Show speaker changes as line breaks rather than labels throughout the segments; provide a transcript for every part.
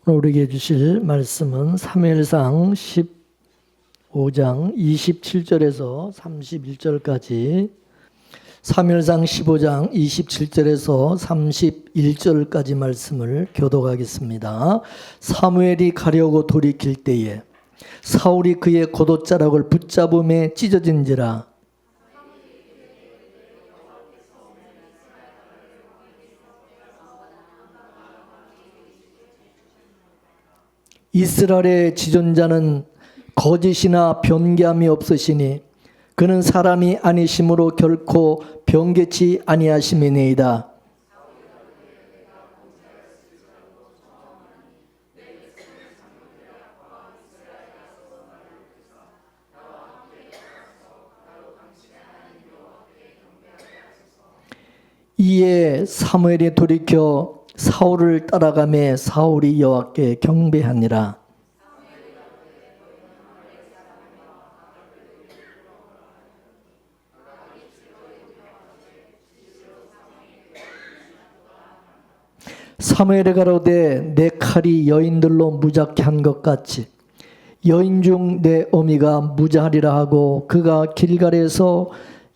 오늘 우리에게 주실 말씀은 사무엘상 15장 27절에서 31절까지, 사무엘상 15장 27절에서 31절까지 말씀을 교독하겠습니다. 사무엘이 가려고 돌이킬 때에 사울이 그의 겉옷자락을 붙잡음에 찢어진지라. 이스라엘의 지존자는 거짓이나 변개함이 없으시니 그는 사람이 아니심으로 결코 변개치 아니하심이니이다. 이에 사무엘이 돌이켜 사울을 따라가매 사울이 여호와께 경배하니라. 사무엘이 가로되 내 칼이 여인들로 무작게 한 것 같이 여인 중 내 어미가 무자하리라 하고 그가 길갈에서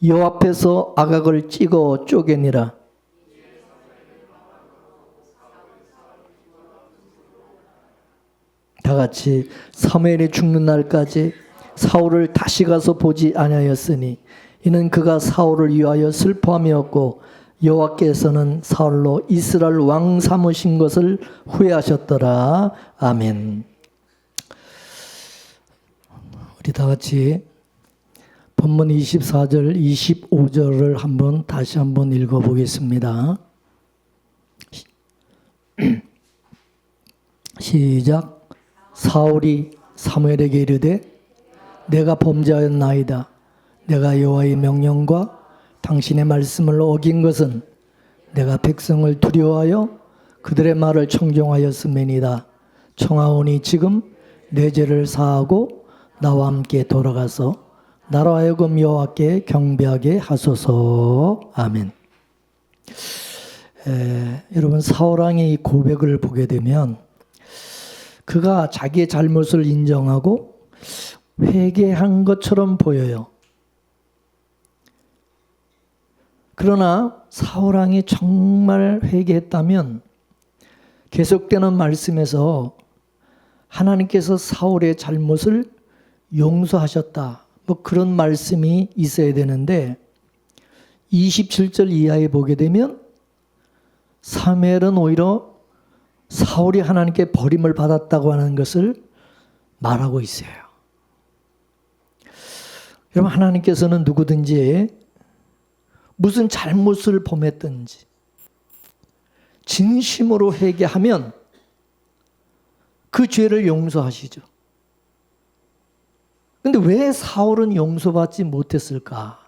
여호와 앞에서 아각을 찍어 쪼개니라. 다 같이 사무엘이 죽는 날까지 사울을 다시 가서 보지 아니하였으니 이는 그가 사울을 위하여 슬퍼함이었고 여호와께서는 사울로 이스라엘 왕 삼으신 것을 후회하셨더라. 아멘. 우리 다 같이 본문 24절 25절을 다시 한번 읽어보겠습니다. 시작. 사울이 사무엘에게 이르되 내가 범죄하였나이다. 내가 여호와의 명령과 당신의 말씀을 어긴 것은 내가 백성을 두려워하여 그들의 말을 청종하였음이니이다. 청하오니 지금 내 죄를 사하고 나와 함께 돌아가서 나로 하여금 여호와께 경배하게 하소서. 아멘. 여러분, 사울왕의 이 고백을 보게 되면 그가 자기의 잘못을 인정하고 회개한 것처럼 보여요. 그러나 사울왕이 정말 회개했다면 계속되는 말씀에서 하나님께서 사울의 잘못을 용서하셨다, 뭐 그런 말씀이 있어야 되는데 27절 이하에 보게 되면 사무엘은 오히려 사울이 하나님께 버림을 받았다고 하는 것을 말하고 있어요. 여러분, 하나님께서는 누구든지 무슨 잘못을 범했든지 진심으로 회개하면 그 죄를 용서하시죠. 근데 왜 사울은 용서받지 못했을까?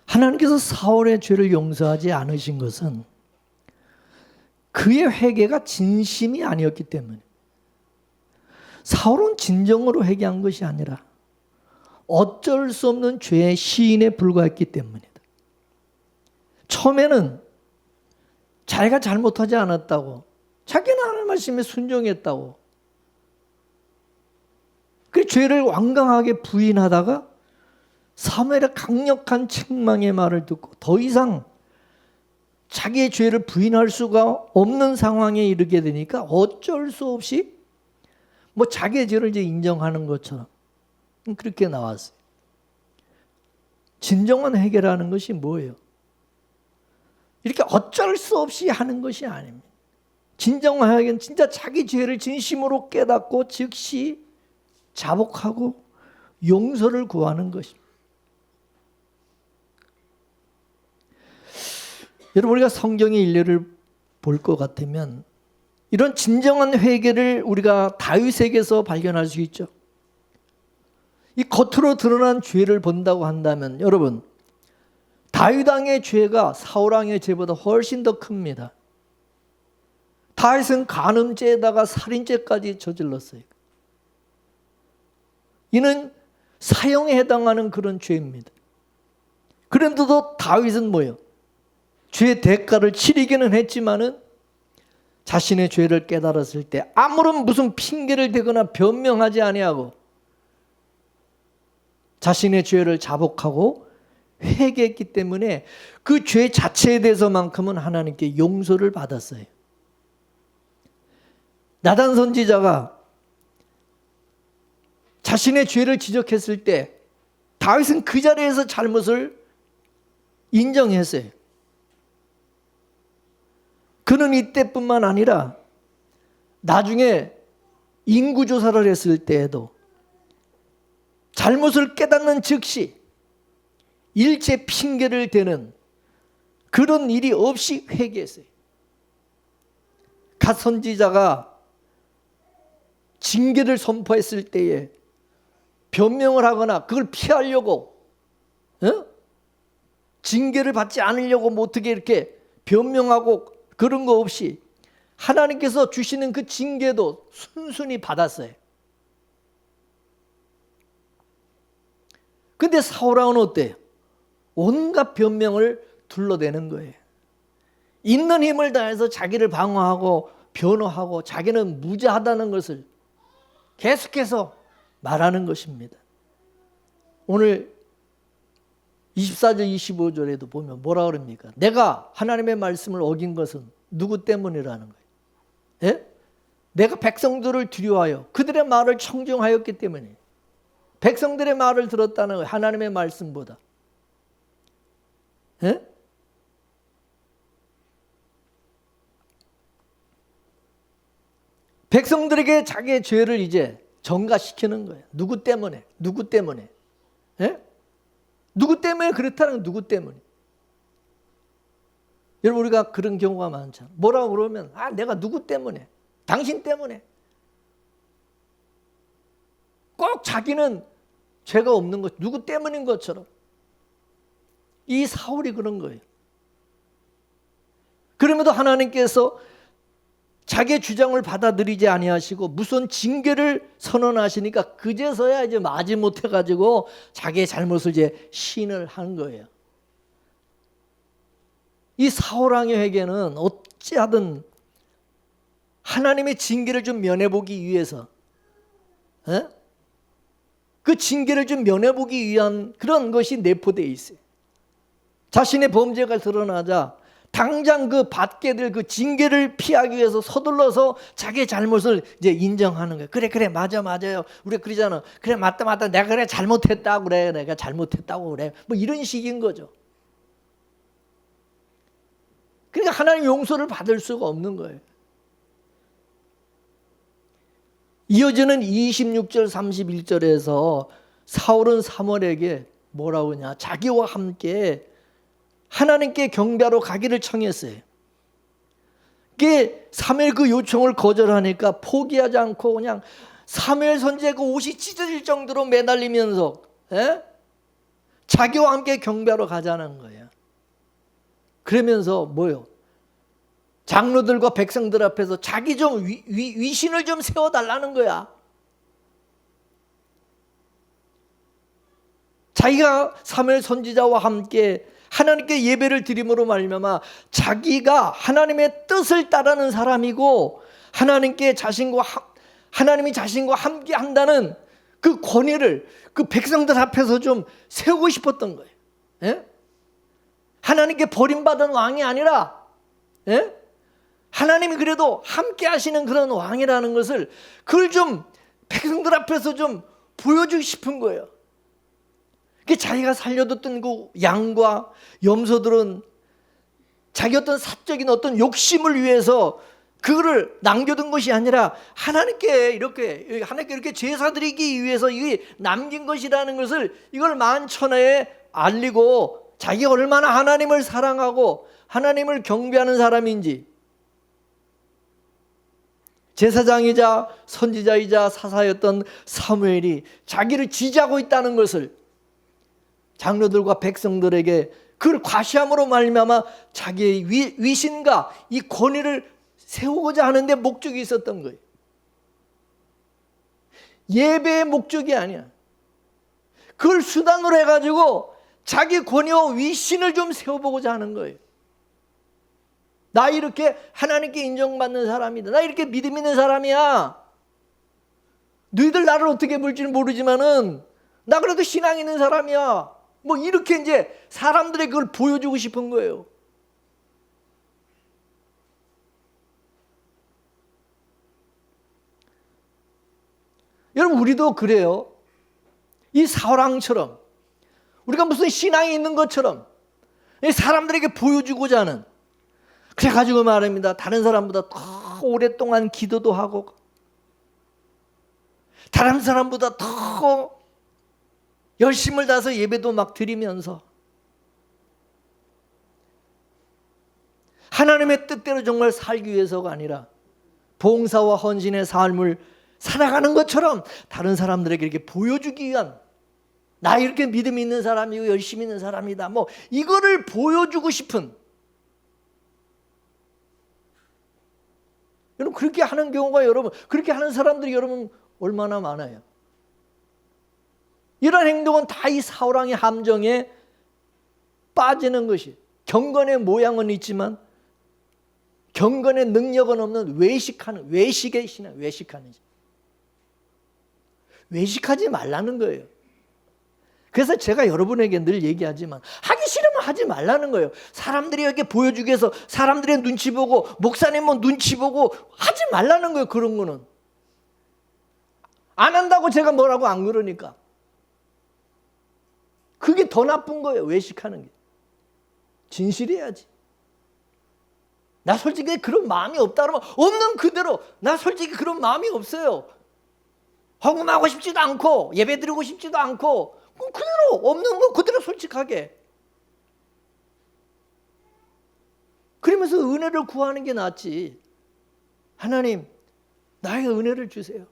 하나님께서 사울의 죄를 용서하지 않으신 것은 그의 회개가 진심이 아니었기 때문에, 사울은 진정으로 회개한 것이 아니라 어쩔 수 없는 죄의 시인에 불과했기 때문이다. 처음에는 자기가 잘못하지 않았다고, 자기는 하나님 말씀에 순종했다고, 그 죄를 완강하게 부인하다가 사무엘의 강력한 책망의 말을 듣고 더 이상 자기의 죄를 부인할 수가 없는 상황에 이르게 되니까 어쩔 수 없이 뭐 자기의 죄를 이제 인정하는 것처럼 그렇게 나왔어요. 진정한 회개라는 것이 뭐예요? 이렇게 어쩔 수 없이 하는 것이 아닙니다. 진정한 회개는 진짜 자기 죄를 진심으로 깨닫고 즉시 자복하고 용서를 구하는 것입니다. 여러분, 우리가 성경의 일례를 볼 것 같으면 이런 진정한 회개를 우리가 다윗에게서 발견할 수 있죠. 이 겉으로 드러난 죄를 본다고 한다면 여러분, 다윗 왕의 죄가 사울 왕의 죄보다 훨씬 더 큽니다. 다윗은 간음죄에다가 살인죄까지 저질렀어요. 이는 사형에 해당하는 그런 죄입니다. 그런데도 다윗은 뭐예요? 죄의 대가를 치르기는 했지만은 자신의 죄를 깨달았을 때 아무런 무슨 핑계를 대거나 변명하지 아니하고 자신의 죄를 자복하고 회개했기 때문에 그 죄 자체에 대해서만큼은 하나님께 용서를 받았어요. 나단 선지자가 자신의 죄를 지적했을 때 다윗은 그 자리에서 잘못을 인정했어요. 그는 이때뿐만 아니라 나중에 인구조사를 했을 때에도 잘못을 깨닫는 즉시 일체 핑계를 대는 그런 일이 없이 회개했어요. 갓 선지자가 징계를 선포했을 때에 변명을 하거나 그걸 피하려고 징계를 받지 않으려고 뭐 어떻게 이렇게 변명하고 그런 거 없이 하나님께서 주시는 그 징계도 순순히 받았어요. 근데 사울왕은 어때요? 온갖 변명을 둘러대는 거예요. 있는 힘을 다해서 자기를 방어하고 변호하고 자기는 무죄하다는 것을 계속해서 말하는 것입니다. 오늘 24절 25절에도 보면 뭐라 그럽니까? 내가 하나님의 말씀을 어긴 것은 누구 때문이라는 거예요. 예? 내가 백성들을 두려워하여 그들의 말을 청종하였기 때문에 백성들의 말을 들었다는 거예요. 하나님의 말씀보다. 예? 백성들에게 자기의 죄를 이제 전가시키는 거예요. 누구 때문에? 누구 때문에? 예? 누구 때문에 그렇다는 건 누구 때문에? 여러분 우리가 그런 경우가 많잖아요. 뭐라고 그러면 내가 누구 때문에? 당신 때문에. 꼭 자기는 죄가 없는 것, 누구 때문인 것처럼. 이 사울이 그런 거예요. 그럼에도 하나님께서 자기의 주장을 받아들이지 아니하시고 무슨 징계를 선언하시니까 그제서야 이제 마지못해 가지고 자기의 잘못을 이제 시인을 한 거예요. 이 사울왕의 회개는 어찌하든 하나님의 징계를 좀 면해보기 위해서 그 징계를 좀 면해보기 위한 그런 것이 내포되어 있어요. 자신의 범죄가 드러나자 당장 그 받게 될 그 징계를 피하기 위해서 서둘러서 자기의 잘못을 이제 인정하는 거예요. 그래 맞아요. 우리가 그러잖아. 그래 맞다 내가 그래 잘못했다고 그래. 내가 잘못했다고 그래. 뭐 이런 식인 거죠. 그러니까 하나님 용서를 받을 수가 없는 거예요. 이어지는 26절 31절에서 사울은 사무엘에게 뭐라고 하냐. 자기와 함께 하나님께 경배하러 가기를 청했어요. 그게 사무엘 그 요청을 거절하니까 포기하지 않고 그냥 사무엘 선지자가 옷이 찢어질 정도로 매달리면서 자기와 함께 경배하러 가자는 거예요. 그러면서 뭐요? 장로들과 백성들 앞에서 자기 좀 위신을 좀 세워달라는 거야. 자기가 사무엘 선지자와 함께 하나님께 예배를 드림으로 말미암아 자기가 하나님의 뜻을 따르는 사람이고 하나님이 자신과 함께 한다는 그 권위를 그 백성들 앞에서 좀 세우고 싶었던 거예요. 예? 하나님께 버림받은 왕이 아니라 하나님이 그래도 함께 하시는 그런 왕이라는 것을 그걸 좀 백성들 앞에서 좀 보여주고 싶은 거예요. 자기가 살려뒀던 그 양과 염소들은 자기 어떤 사적인 어떤 욕심을 위해서 그거를 남겨둔 것이 아니라 하나님께 이렇게 제사 드리기 위해서 이게 남긴 것이라는 것을 이걸 만천하에 알리고 자기가 얼마나 하나님을 사랑하고 하나님을 경배하는 사람인지 제사장이자 선지자이자 사사였던 사무엘이 자기를 지지하고 있다는 것을 장로들과 백성들에게 그걸 과시함으로 말미암아 자기의 위신과 이 권위를 세우고자 하는데 목적이 있었던 거예요. 예배의 목적이 아니야. 그걸 수단으로 해가지고 자기 권위와 위신을 좀 세워보고자 하는 거예요. 나 이렇게 하나님께 인정받는 사람이다. 나 이렇게 믿음 있는 사람이야. 너희들 나를 어떻게 볼지는 모르지만은 나 그래도 신앙 있는 사람이야. 뭐 이렇게 이제 사람들에게 그걸 보여주고 싶은 거예요. 여러분, 우리도 그래요. 이 사울왕처럼 우리가 무슨 신앙이 있는 것처럼 사람들에게 보여주고자 하는, 그래가지고 말입니다. 다른 사람보다 더 오랫동안 기도도 하고 다른 사람보다 더 열심을 다해서 예배도 막 드리면서 하나님의 뜻대로 정말 살기 위해서가 아니라 봉사와 헌신의 삶을 살아가는 것처럼 다른 사람들에게 이렇게 보여주기 위한, 나 이렇게 믿음 있는 사람이고 열심히 있는 사람이다, 뭐 이거를 보여주고 싶은, 여러분 그렇게 하는 경우가, 여러분 그렇게 하는 사람들이 여러분 얼마나 많아요. 이런 행동은 다 이 사울왕의 함정에 빠지는 것이, 경건의 모양은 있지만 경건의 능력은 없는 외식의 신앙, 외식하지 말라는 거예요. 그래서 제가 여러분에게 늘 얘기하지만 하기 싫으면 하지 말라는 거예요. 사람들이 이렇게 보여주기 위해서 사람들의 눈치 보고 목사님은 눈치 보고 하지 말라는 거예요. 그런 거는 안 한다고 제가 뭐라고 안 그러니까. 그게 더 나쁜 거예요. 외식하는 게. 진실해야지. 나 솔직히 그런 마음이 없다 그러면 없는 그대로, 나 솔직히 그런 마음이 없어요. 헌금하고 싶지도 않고 예배 드리고 싶지도 않고 그대로 없는 거 그대로 솔직하게. 그러면서 은혜를 구하는 게 낫지. 하나님, 나에게 은혜를 주세요.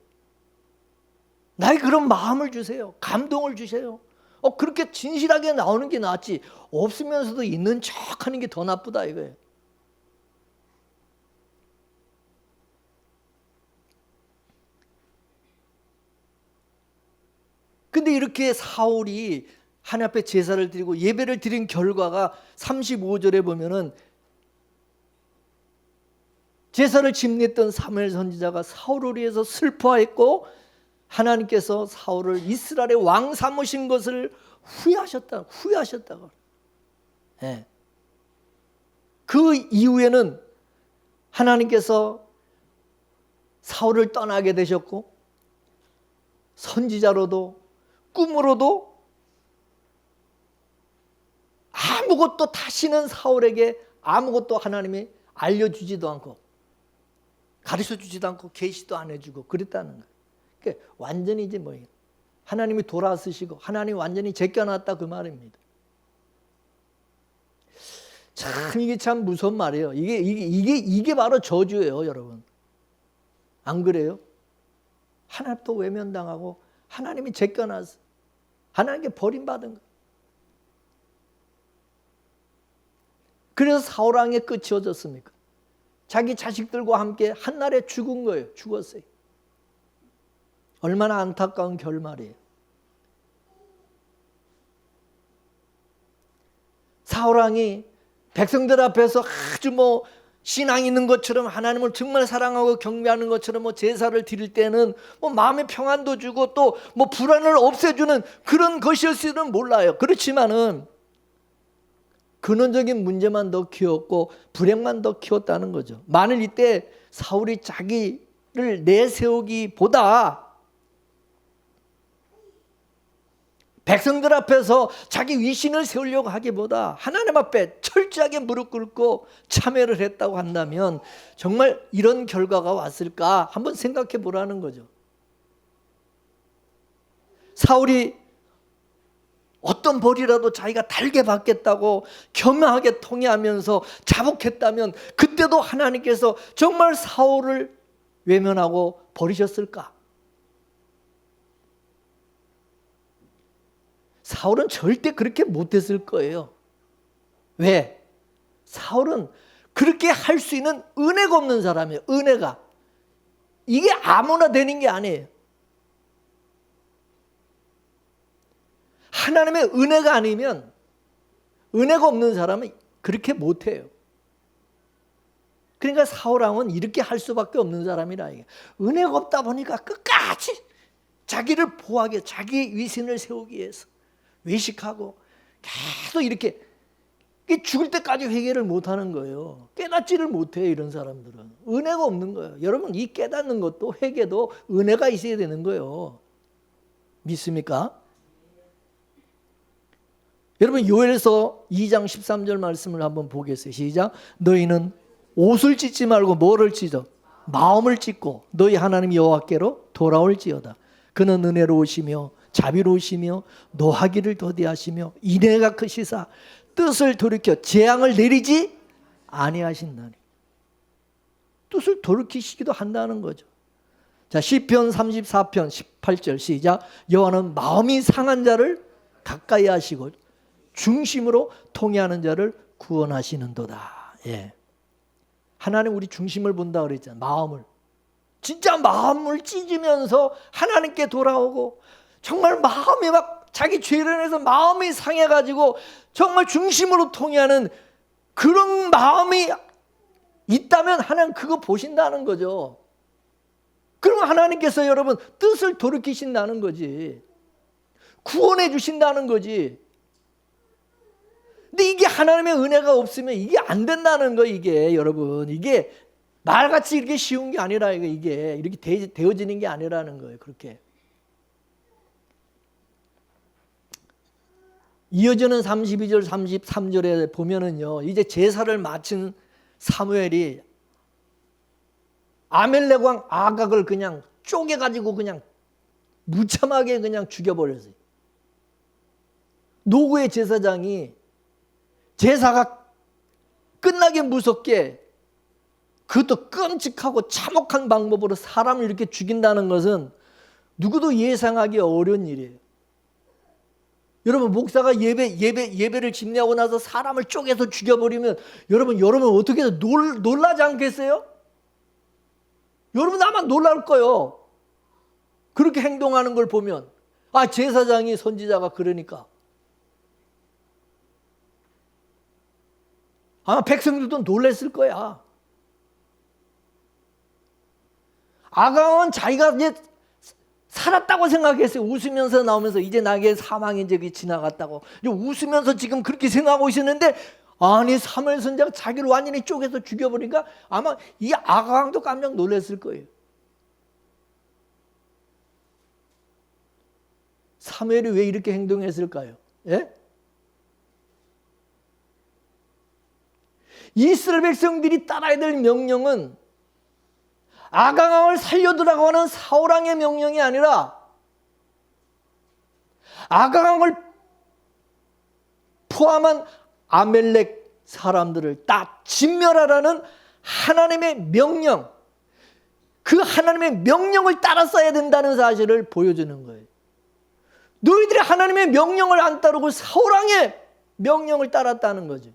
나에게 그런 마음을 주세요. 감동을 주세요. 그렇게 진실하게 나오는 게 낫지. 없으면서도 있는 척 하는 게 더 나쁘다 이거예요. 근데 이렇게 사울이 하나님 앞에 제사를 드리고 예배를 드린 결과가 35절에 보면은 제사를 집례했던 사무엘 선지자가 사울을 위해서 슬퍼했고 하나님께서 사울을 이스라엘의 왕 삼으신 것을 후회하셨다고. 네. 그 이후에는 하나님께서 사울을 떠나게 되셨고 선지자로도 꿈으로도 아무것도 다시는 사울에게 아무것도 하나님이 알려주지도 않고 가르쳐주지도 않고 계시도 안 해주고 그랬다는 거예요. 그러니까 완전히 이제 뭐예요? 하나님이 돌아서시고 하나님이 완전히 제껴놨다 그 말입니다. 참 이게 참 무서운 말이에요. 이게 바로 저주예요, 여러분. 안 그래요? 하나님 또 외면당하고 하나님이 제껴놨어. 하나님께 버림받은 거예요. 그래서 사울왕의 끝이 어떻습니까? 자기 자식들과 함께 한날에 죽은 거예요. 죽었어요. 얼마나 안타까운 결말이에요. 사울왕이 백성들 앞에서 아주 뭐 신앙 있는 것처럼 하나님을 정말 사랑하고 경배하는 것처럼 뭐 제사를 드릴 때는 뭐 마음의 평안도 주고 또 뭐 불안을 없애주는 그런 것이었을지는 몰라요. 그렇지만은 근원적인 문제만 더 키웠고 불행만 더 키웠다는 거죠. 만일 이때 사울이 자기를 내세우기보다 백성들 앞에서 자기 위신을 세우려고 하기보다 하나님 앞에 철저하게 무릎 꿇고 참회를 했다고 한다면 정말 이런 결과가 왔을까 한번 생각해 보라는 거죠. 사울이 어떤 벌이라도 자기가 달게 받겠다고 겸허하게 통회하면서 자복했다면 그때도 하나님께서 정말 사울을 외면하고 버리셨을까? 사울은 절대 그렇게 못했을 거예요. 왜? 사울은 그렇게 할 수 있는 은혜가 없는 사람이에요. 은혜가. 이게 아무나 되는 게 아니에요. 하나님의 은혜가 아니면 은혜가 없는 사람은 그렇게 못해요. 그러니까 사울왕은 이렇게 할 수밖에 없는 사람이라. 이게 은혜가 없다 보니까 끝까지 자기를 보호하기 위해, 자기 위신을 세우기 위해서 외식하고 계속 이렇게 죽을 때까지 회개를 못하는 거예요. 깨닫지를 못해요. 이런 사람들은 은혜가 없는 거예요. 여러분, 이 깨닫는 것도 회개도 은혜가 있어야 되는 거예요. 믿습니까? 여러분, 요엘서 2장 13절 말씀을 한번 보겠어요. 시작. 너희는 옷을 찢지 말고 뭐를 찢어? 마음을 찢고 너희 하나님 여호와께로 돌아올지어다. 그는 은혜로우시며 자비로우시며 노하기를 더디하시며 인애가 크시사 뜻을 돌이켜 재앙을 내리지 아니하신다니. 뜻을 돌이키시기도 한다는 거죠. 자, 시편 34편 18절 시작. 여호와는 마음이 상한 자를 가까이 하시고 중심으로 통해하는 자를 구원하시는도다. 예. 하나님 우리 중심을 본다 그랬잖아요. 마음을. 진짜 마음을 찢으면서 하나님께 돌아오고 정말 마음이 막 자기 죄를 인해서 마음이 상해가지고 정말 중심으로 통해하는 그런 마음이 있다면 하나님 그거 보신다는 거죠. 그러면 하나님께서 여러분 뜻을 돌이키신다는 거지. 구원해 주신다는 거지. 근데 이게 하나님의 은혜가 없으면 이게 안 된다는 거. 이게 여러분, 이게 말같이 이렇게 쉬운 게 아니라 이게 이렇게 되어지는 게 아니라는 거예요. 그렇게 이어지는 32절 33절에 보면은요, 이제 제사를 마친 사무엘이 아멜렉 왕 아각을 그냥 쪼개가지고 그냥 무참하게 그냥 죽여버렸어요. 노구의 제사장이 제사가 끝나게 무섭게, 그것도 끔찍하고 참혹한 방법으로 사람을 이렇게 죽인다는 것은 누구도 예상하기 어려운 일이에요. 여러분, 목사가 예배를 집례하고 나서 사람을 쪼개서 죽여버리면 여러분 어떻게 해서 놀라지 않겠어요? 여러분 아마 놀랄 거예요. 그렇게 행동하는 걸 보면. 아, 제사장이 선지자가 그러니까. 아마 백성들도 놀랬을 거야. 아강은 자기가 이제 살았다고 생각했어요. 웃으면서 나오면서 이제 나에게 사망의 적이 지나갔다고. 웃으면서 지금 그렇게 생각하고 있었는데, 아니 사무엘 선지자가 자기를 완전히 쪼개서 죽여버리니까 아마 이 아강도 깜짝 놀랐을 거예요. 사무엘이 왜 이렇게 행동했을까요? 예? 이스라엘 백성들이 따라야 될 명령은 아강왕을 살려두라고 하는 사울왕의 명령이 아니라 아강왕을 포함한 아멜렉 사람들을 다 진멸하라는 하나님의 명령, 그 하나님의 명령을 따랐어야 된다는 사실을 보여주는 거예요. 너희들이 하나님의 명령을 안 따르고 사울왕의 명령을 따랐다는 거죠.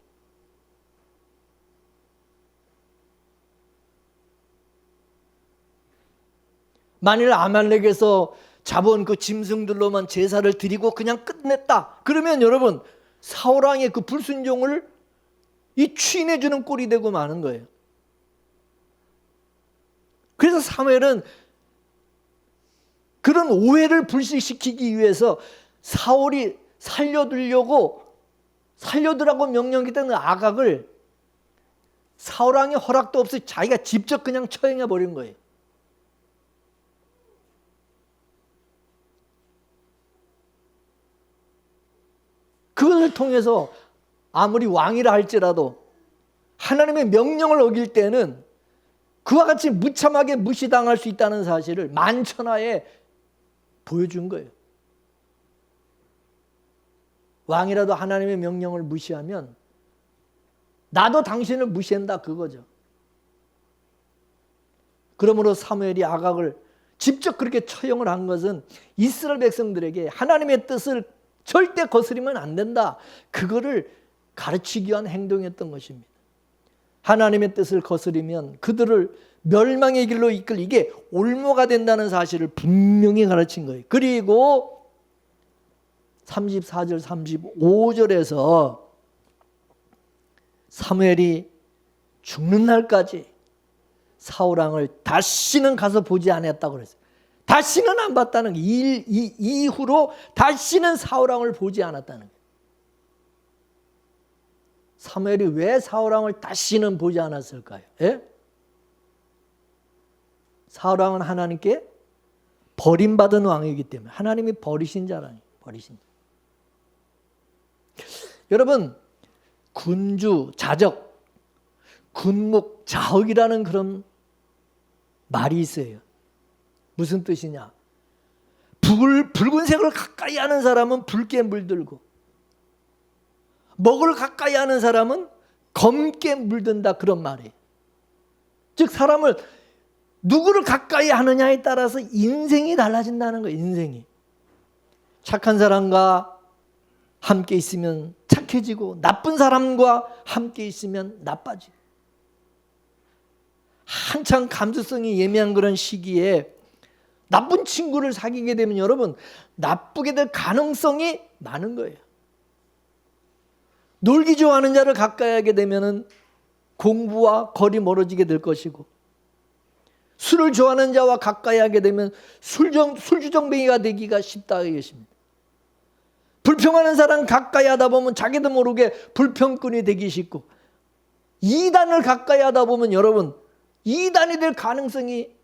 만일 아말렉에서 잡은 그 짐승들로만 제사를 드리고 그냥 끝냈다, 그러면 여러분 사울왕의 그 불순종을 이 추인해 주는 꼴이 되고 마는 거예요. 그래서 사무엘은 그런 오해를 불식시키기 위해서 사울이 살려두라고 명령했던 아각을 사울왕의 허락도 없이 자기가 직접 그냥 처형해 버린 거예요. 그것을 통해서 아무리 왕이라 할지라도 하나님의 명령을 어길 때는 그와 같이 무참하게 무시당할 수 있다는 사실을 만천하에 보여준 거예요. 왕이라도 하나님의 명령을 무시하면 나도 당신을 무시한다, 그거죠. 그러므로 사무엘이 아각을 직접 그렇게 처형을 한 것은 이스라엘 백성들에게 하나님의 뜻을 절대 거스리면 안 된다, 그거를 가르치기 위한 행동이었던 것입니다. 하나님의 뜻을 거스리면 그들을 멸망의 길로 이끌, 이게 올무가 된다는 사실을 분명히 가르친 거예요. 그리고 34절 35절에서 사무엘이 죽는 날까지 사울 왕을 다시는 가서 보지 않았다고 그랬어요. 다시는 안 봤다는 게 이후로 다시는 사울 왕을 보지 않았다는 거예요. 사무엘이 왜 사울 왕을 다시는 보지 않았을까요? 예? 사울 왕은 하나님께 버림받은 왕이기 때문에 하나님이 버리신 자라니 버리신 자. 여러분 군주 자적 군목 자흑이라는 그런 말이 있어요. 무슨 뜻이냐? 붉은색을 가까이 하는 사람은 붉게 물들고 먹을 가까이 하는 사람은 검게 물든다 그런 말이에요. 즉 사람을 누구를 가까이 하느냐에 따라서 인생이 달라진다는 거예요. 인생이. 착한 사람과 함께 있으면 착해지고 나쁜 사람과 함께 있으면 나빠지고. 한창 감수성이 예민한 그런 시기에 나쁜 친구를 사귀게 되면 여러분 나쁘게 될 가능성이 많은 거예요. 놀기 좋아하는 자를 가까이 하게 되면 공부와 거리 멀어지게 될 것이고 술을 좋아하는 자와 가까이 하게 되면 술주정뱅이가 되기가 쉽다 이것입니다. 불평하는 사람 가까이 하다 보면 자기도 모르게 불평꾼이 되기 쉽고 이단을 가까이 하다 보면 여러분 이단이 될 가능성이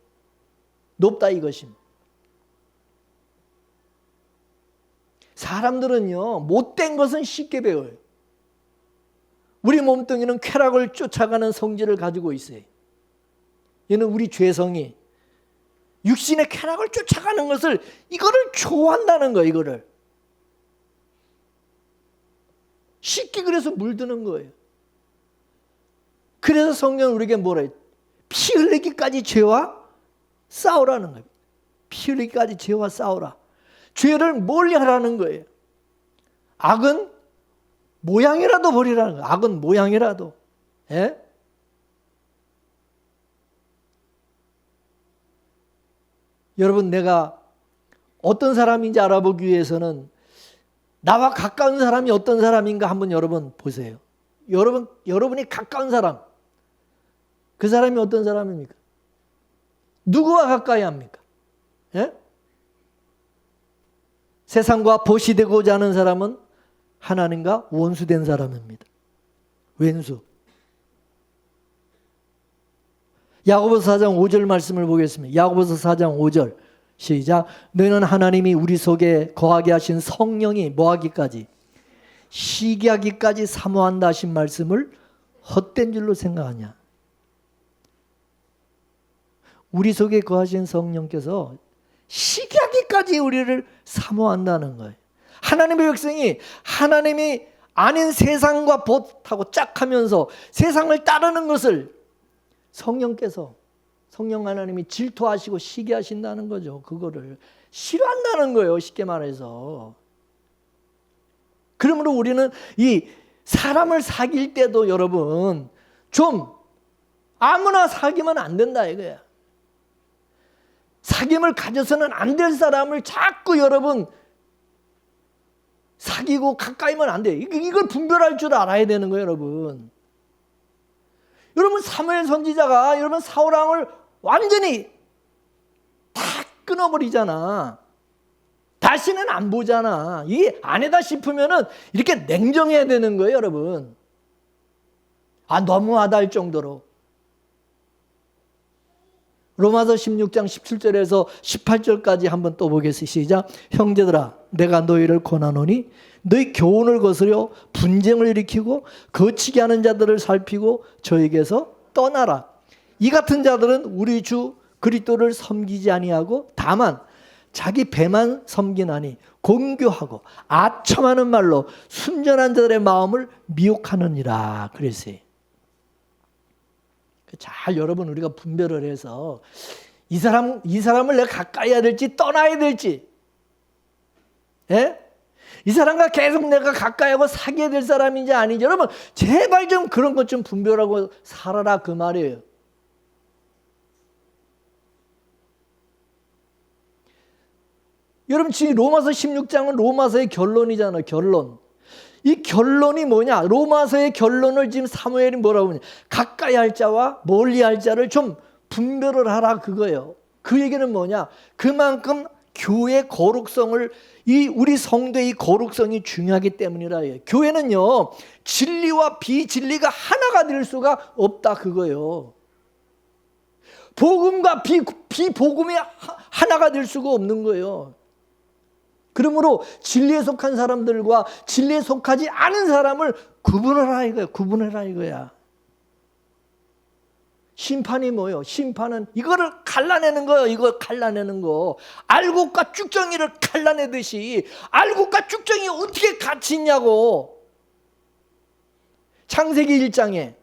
높다 이것입니다. 사람들은요 못된 것은 쉽게 배워요. 우리 몸뚱이는 쾌락을 쫓아가는 성질을 가지고 있어요. 얘는 우리 죄성이 육신의 쾌락을 쫓아가는 것을 이거를 좋아한다는 거예요. 이거를 쉽게 그래서 물드는 거예요. 그래서 성경은 우리에게 뭐라 해요? 피 흘리기까지 죄와 싸우라는 거예요. 피 흘리기까지 죄와 싸우라. 죄를 멀리 하라는 거예요. 악은 모양이라도 버리라는 거예요. 악은 모양이라도. 예? 여러분 내가 어떤 사람인지 알아보기 위해서는 나와 가까운 사람이 어떤 사람인가 한번 여러분 보세요. 여러분이 가까운 사람 그 사람이 어떤 사람입니까? 누구와 가까이 합니까? 예? 세상과 보시되고자 하는 사람은 하나님과 원수된 사람입니다. 왼수. 야고보서 4장 5절 말씀을 보겠습니다. 야고보서 4장 5절 시작. 너희는 하나님이 우리 속에 거하게 하신 성령이 뭐하기까지? 시기하기까지 사모한다 하신 말씀을 헛된 줄로 생각하냐? 우리 속에 거하신 성령께서 시기하기까지 우리를 사모한다는 거예요. 하나님의 백성이 하나님이 아닌 세상과 벗하고 짝하면서 세상을 따르는 것을 성령께서 성령 하나님이 질투하시고 시기하신다는 거죠. 그거를 싫어한다는 거예요. 쉽게 말해서. 그러므로 우리는 이 사람을 사귈 때도 여러분 좀 아무나 사귀면 안 된다 이거야. 사귐을 가져서는 안 될 사람을 자꾸 여러분 사귀고 가까이면 안 돼. 이걸 분별할 줄 알아야 되는 거예요, 여러분. 여러분 사무엘 선지자가 여러분 사울 왕을 완전히 다 끊어버리잖아. 다시는 안 보잖아. 이게 아니다 싶으면은 이렇게 냉정해야 되는 거예요, 여러분. 아, 너무하다 할 정도로. 로마서 16장 17절에서 18절까지 한번 또 보겠습니다. 시작. 형제들아 내가 너희를 권하노니 너희 교훈을 거스려 분쟁을 일으키고 거치게 하는 자들을 살피고 저에게서 떠나라. 이 같은 자들은 우리 주 그리스도를 섬기지 아니하고 다만 자기 배만 섬기나니 공교하고 아첨하는 말로 순전한 자들의 마음을 미혹하느니라 그랬어요. 잘 여러분 우리가 분별을 해서 이 사람을 내가 가까이 해야 될지 떠나야 될지, 예? 이 사람과 계속 내가 가까이 하고 사귀어야 될 사람인지 아닌지 여러분 제발 좀 그런 것 좀 분별하고 살아라 그 말이에요. 여러분 지금 로마서 16장은 로마서의 결론이잖아요. 결론. 이 결론이 뭐냐? 로마서의 결론을 지금 사무엘이 뭐라고 하냐? 가까이 할 자와 멀리 할 자를 좀 분별을 하라 그거예요. 그 얘기는 뭐냐? 그만큼 교회 거룩성을 우리 성도의 이 거룩성이 중요하기 때문이라 해요. 교회는요 진리와 비진리가 하나가 될 수가 없다 그거예요. 복음과 비복음이 하나가 될 수가 없는 거예요. 그러므로 진리에 속한 사람들과 진리에 속하지 않은 사람을 구분하라 이거야. 구분해라 이거야. 심판이 뭐예요? 심판은 이거를 갈라내는 거예요. 이거 갈라내는 거. 알곡과 쭉정이를 갈라내듯이 알곡과 쭉정이 어떻게 같이 있냐고. 창세기 1장에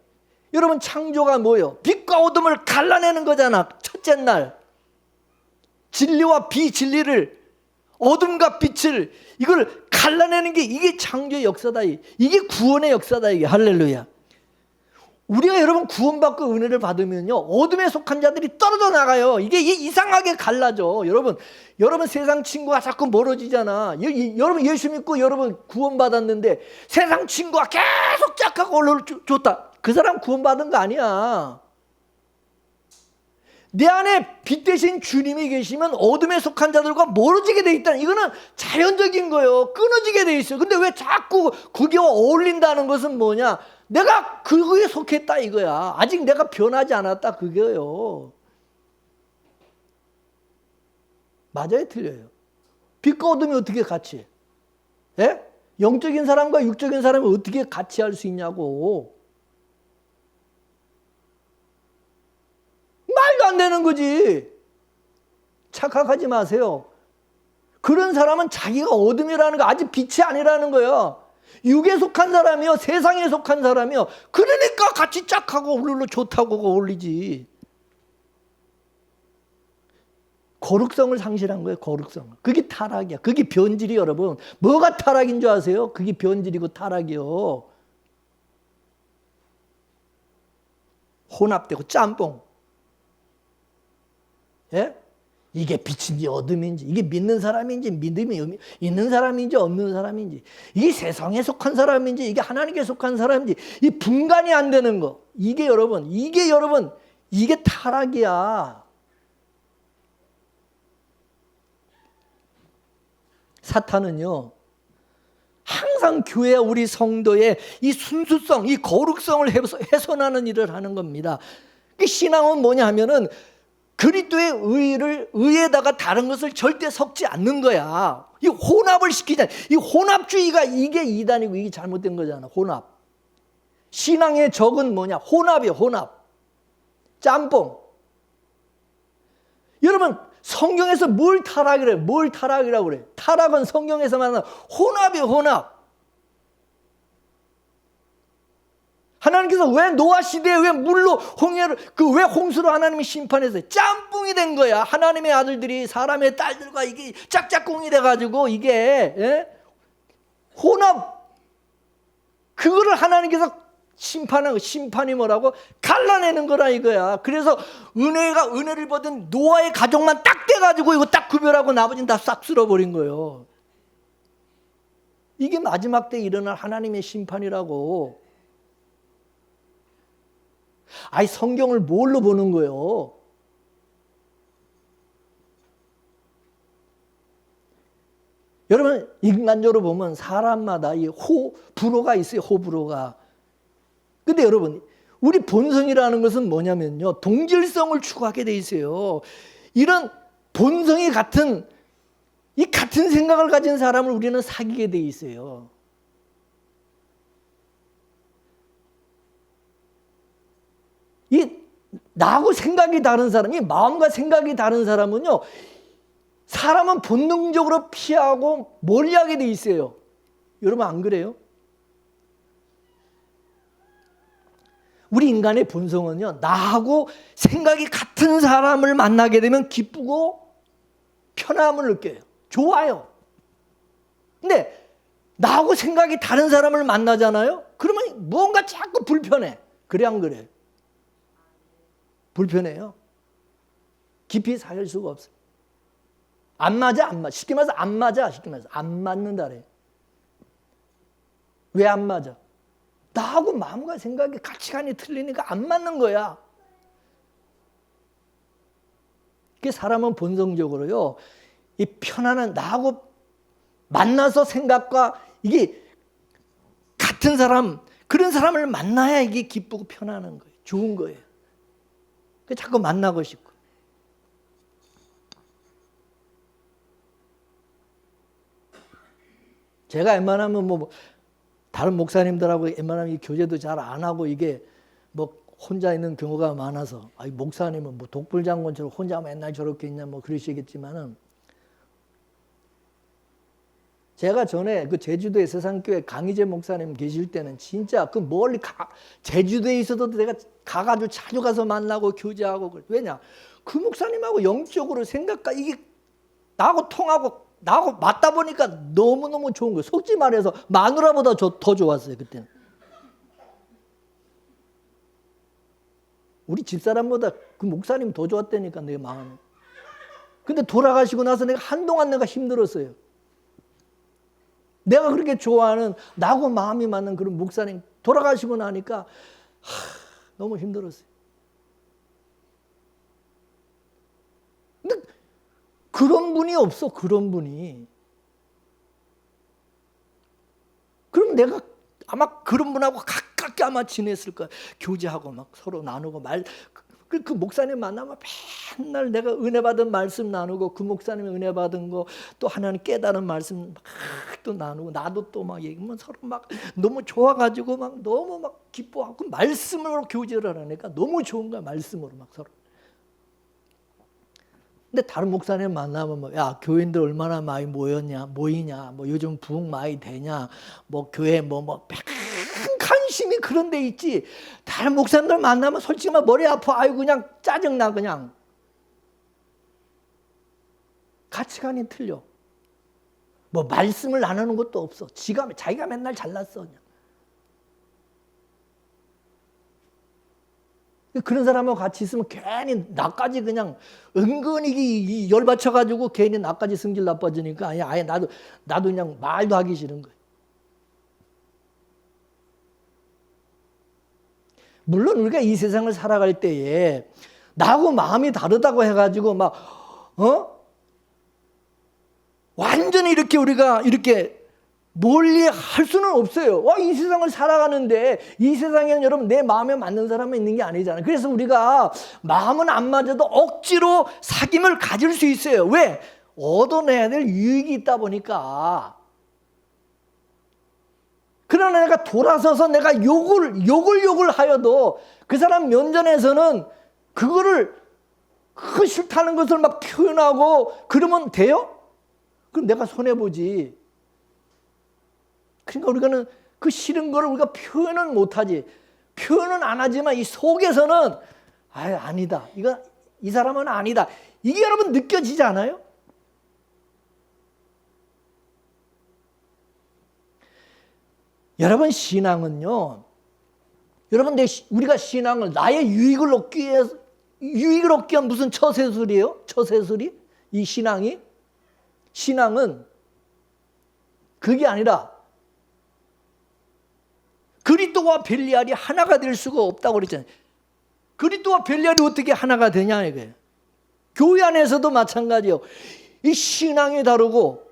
여러분 창조가 뭐예요? 빛과 어둠을 갈라내는 거잖아. 첫째 날 진리와 비진리를 어둠과 빛을 이걸 갈라내는 게 이게 창조의 역사다. 이게 구원의 역사다. 이게 할렐루야. 우리가 여러분 구원받고 은혜를 받으면요 어둠에 속한 자들이 떨어져 나가요. 이게 이상하게 갈라져. 여러분 세상 친구가 자꾸 멀어지잖아. 여러분 예수 믿고 여러분 구원받았는데 세상 친구가 계속 짝하고 올라줬다. 그 사람 구원받은 거 아니야. 내 안에 빛 대신 주님이 계시면 어둠에 속한 자들과 멀어지게 돼 있다는 이거는 자연적인 거예요. 끊어지게 돼 있어요. 근데 왜 자꾸 그게 어울린다는 것은 뭐냐? 내가 그거에 속했다 이거야. 아직 내가 변하지 않았다 그거예요. 맞아요 틀려요? 빛과 어둠이 어떻게 같이 해? 예? 영적인 사람과 육적인 사람이 어떻게 같이 할 수 있냐고. 말도 안 되는 거지. 착각하지 마세요. 그런 사람은 자기가 어둠이라는 거 아직 빛이 아니라는 거예요. 육에 속한 사람이요 세상에 속한 사람이요. 그러니까 같이 짝하고 울로 좋다고 어울리지. 거룩성을 상실한 거예요. 거룩성. 그게 타락이야. 그게 변질이 여러분. 뭐가 타락인 줄 아세요? 그게 변질이고 타락이요. 혼합되고 짬뽕. 예? 이게 빛인지 어둠인지, 이게 믿는 사람인지 믿음이 있는 사람인지 없는 사람인지, 이게 세상에 속한 사람인지 이게 하나님께 속한 사람인지 이 분간이 안 되는 거. 이게 여러분 이게 타락이야. 사탄은요 항상 교회 우리 성도의 이 순수성, 이 거룩성을 훼손하는 일을 하는 겁니다. 신앙은 뭐냐 하면은 그리스도의 의에다가 다른 것을 절대 섞지 않는 거야. 이 혼합을 시키자. 이 혼합주의가 이게 이단이고 이게 잘못된 거잖아. 혼합. 신앙의 적은 뭐냐? 혼합이에요. 혼합. 짬뽕. 여러분 성경에서 뭘 타락이래? 뭘 타락이라고 그래? 타락은 성경에서 말하는 혼합이에요. 혼합. 하나님께서 왜 노아 시대에 왜 물로 홍해를 왜 홍수로 하나님이 심판했어요? 짬뽕이 된 거야. 하나님의 아들들이 사람의 딸들과 이게 짝짝꿍이 돼가지고 이게 혼합. 그거를 하나님께서 심판한 거. 심판이 뭐라고? 갈라내는 거라 이거야. 그래서 은혜를 받은 노아의 가족만 딱 돼가지고 이거 딱 구별하고 나머지는 다 싹 쓸어버린 거예요. 이게 마지막 때 일어날 하나님의 심판이라고. 아이 성경을 뭘로 보는 거예요? 여러분 인간적으로 보면 사람마다 이 불호가 있어요. 호불호가. 근데 여러분 우리 본성이라는 것은 뭐냐면요 동질성을 추구하게 돼 있어요. 이런 본성이 같은 생각을 가진 사람을 우리는 사귀게 돼 있어요. 나하고 생각이 다른 사람이 마음과 생각이 다른 사람은요 사람은 본능적으로 피하고 멀리하게 돼 있어요. 여러분 안 그래요? 우리 인간의 본성은요 나하고 생각이 같은 사람을 만나게 되면 기쁘고 편함을 느껴요. 좋아요. 근데 나하고 생각이 다른 사람을 만나잖아요. 그러면 뭔가 자꾸 불편해. 그래 안 그래? 불편해요. 깊이 살 수가 없어요. 안 맞아. 쉽게 말해서 안 맞아. 안 맞는다래. 왜 안 맞아? 나하고 마음과 생각이 가치관이 틀리니까 안 맞는 거야. 그 사람은 본성적으로요, 이 편안한 나하고 만나서 생각과 이게 같은 사람, 그런 사람을 만나야 이게 기쁘고 편안한 거예요. 좋은 거예요. 그래서 자꾸 만나고 싶고. 제가 웬만하면 뭐 다른 목사님들하고 웬만하면 이 교제도 잘 안 하고 이게 뭐 혼자 있는 경우가 많아서, 목사님은 뭐 독불장군처럼 혼자 맨날 저렇게 있냐 뭐 그러시겠지만은, 제가 전에 그 제주도의 세상교회 강희재 목사님 계실 때는 진짜 그 멀리 제주도에 있어도 내가 가가지고 자주 가서 만나고 교제하고. 왜냐? 그 목사님하고 영적으로 생각과 이게 나하고 통하고 나하고 맞다 보니까 너무너무 좋은 거예요. 솔직히 말해서 마누라보다 더 좋았어요, 그때는. 우리 집사람보다 그 목사님 더 좋았다니까, 내 마음이. 근데 돌아가시고 나서 내가 한동안 내가 힘들었어요. 내가 그렇게 좋아하는, 나하고 마음이 맞는 그런 목사님 돌아가시고 나니까 너무 힘들었어요. 근데 그런 분이 없어, 그런 분이. 그럼 내가 아마 그런 분하고 가깝게 아마 지냈을 거야. 교제하고 막 서로 나누고 그 목사님 만나면 맨날 내가 은혜 받은 말씀 나누고, 그 목사님이 은혜 받은 거 또 하나님 깨달은 말씀 막 또 나누고, 나도 또 막 얘기하면 서로 막 너무 좋아가지고 막 너무 막 기뻐하고 말씀으로 교제를 하니까 너무 좋은 거야, 말씀으로 막 서로. 근데 다른 목사님 만나면 뭐, 야, 교인들 얼마나 많이 모이냐, 뭐 요즘 부흥 많이 되냐, 뭐 교회 뭐 관심이 그런 데 있지. 다른 목사님들 만나면 솔직히 말 머리 아파. 아유, 그냥 짜증나, 그냥. 가치관이 틀려. 뭐 말씀을 나누는 것도 없어. 자기가 맨날 잘났어, 그냥. 그런 사람하고 같이 있으면 괜히 나까지 그냥 은근히 열받쳐가지고 괜히 나까지 성질 나빠지니까 아예 나도 그냥 말도 하기 싫은 거예요. 물론 우리가 이 세상을 살아갈 때에 나하고 마음이 다르다고 해가지고 완전히 이렇게 우리가 이렇게 멀리 할 수는 없어요. 이 세상을 살아가는데 이 세상에는 여러분 내 마음에 맞는 사람이 있는 게 아니잖아요. 그래서 우리가 마음은 안 맞아도 억지로 사귐을 가질 수 있어요. 왜? 얻어내야 될 유익이 있다 보니까. 그러나 내가 돌아서서 내가 욕을 하여도 그 사람 면전에서는 그거를 그 싫다는 것을 막 표현하고 그러면 돼요? 그럼 내가 손해보지. 그러니까 우리가는 그 싫은 거를 우리가 표현은 못하지. 표현은 안 하지만 이 속에서는 아니다. 이 사람은 아니다. 이게 여러분 느껴지지 않아요? 여러분 신앙은요. 여러분 우리가 신앙을 나의 유익을 얻기 위한 무슨 처세술이에요? 처세술이? 이 신앙은 그게 아니라 그리스도와 벨리알이 하나가 될 수가 없다고 그랬잖아요. 그리스도와 벨리알이 어떻게 하나가 되냐 이거예요. 교회 안에서도 마찬가지예요. 이 신앙이 다르고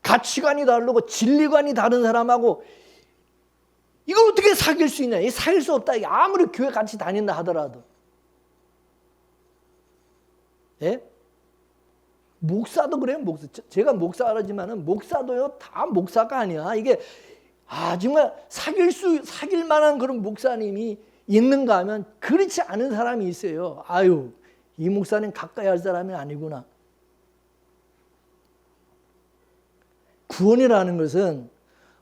가치관이 다르고 진리관이 다른 사람하고 이걸 어떻게 사귈 수 있냐? 사귈 수 없다. 아무리 교회 같이 다닌다 하더라도. 예? 목사도 그래요. 제가 목사라지만은 목사도요 다 목사가 아니야. 이게 정말 사귈 만한 그런 목사님이 있는가 하면 그렇지 않은 사람이 있어요. 이 목사님 가까이 할 사람이 아니구나. 구원이라는 것은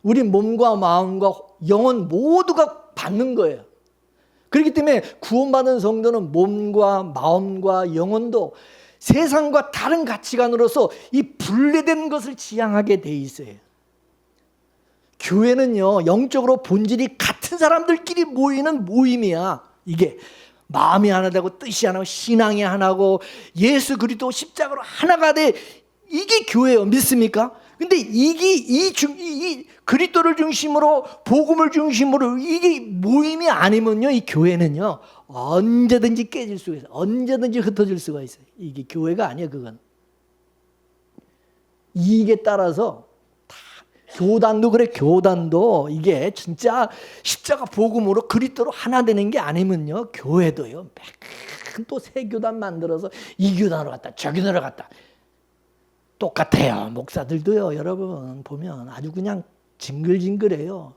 우리 몸과 마음과 영혼 모두가 받는 거예요. 그렇기 때문에 구원받은 성도는 몸과 마음과 영혼도 세상과 다른 가치관으로서 이 분리된 것을 지향하게 돼 있어요. 교회는요, 영적으로 본질이 같은 사람들끼리 모이는 모임이야. 이게 마음이 하나 되고 뜻이 하나고 신앙이 하나고 예수 그리스도 십자가로 하나가 돼. 이게 교회예요. 믿습니까? 근데 이 그리스도를 중심으로 복음을 중심으로 이게 모임이 아니면요, 이 교회는요 언제든지 깨질 수가 있어요. 언제든지 흩어질 수가 있어요. 이게 교회가 아니에요, 그건. 이익에 따라서 다, 교단도 그래, 교단도 이게 진짜 십자가 복음으로 그리스도로 하나 되는 게 아니면요, 교회도요, 또 새 교단 만들어서 이 교단으로 갔다, 저 교단으로 갔다. 똑같아요. 목사들도요, 여러분 보면 아주 그냥 징글징글해요.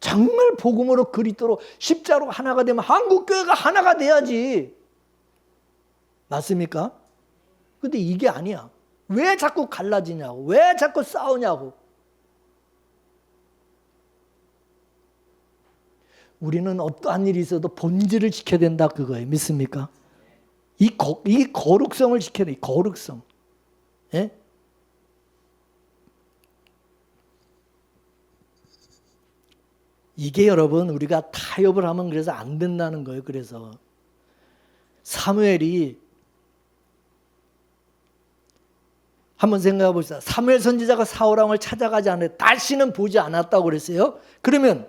정말 복음으로 그리스도로 십자로 하나가 되면 한국 교회가 하나가 돼야지. 맞습니까? 근데 이게 아니야. 왜 자꾸 갈라지냐고. 왜 자꾸 싸우냐고. 우리는 어떠한 일이 있어도 본질을 지켜야 된다 그거예요. 믿습니까? 이 거룩성을 지켜야 돼. 이 거룩성. 예? 이게 여러분 우리가 타협을 하면 그래서 안 된다는 거예요. 그래서 사무엘이 한번 생각해 봅시다. 사무엘 선지자가 사울 왕을 찾아가지 않았는데 다시는 보지 않았다고 그랬어요. 그러면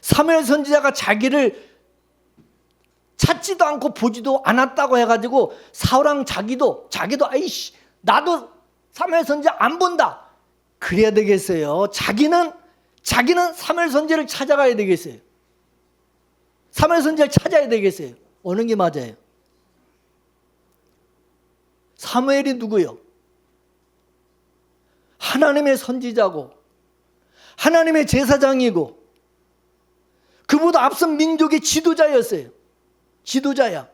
사무엘 선지자가 자기를 찾지도 않고 보지도 않았다고 해가지고 사울 왕 자기도 아이씨 나도 사무엘 선지자 안 본다. 그래야 되겠어요. 자기는 사무엘 선지자를 찾아가야 되겠어요. 사무엘 선지자를 찾아야 되겠어요. 어느 게 맞아요? 사무엘이 누구요? 하나님의 선지자고 하나님의 제사장이고 그보다 앞선 민족의 지도자였어요. 지도자야.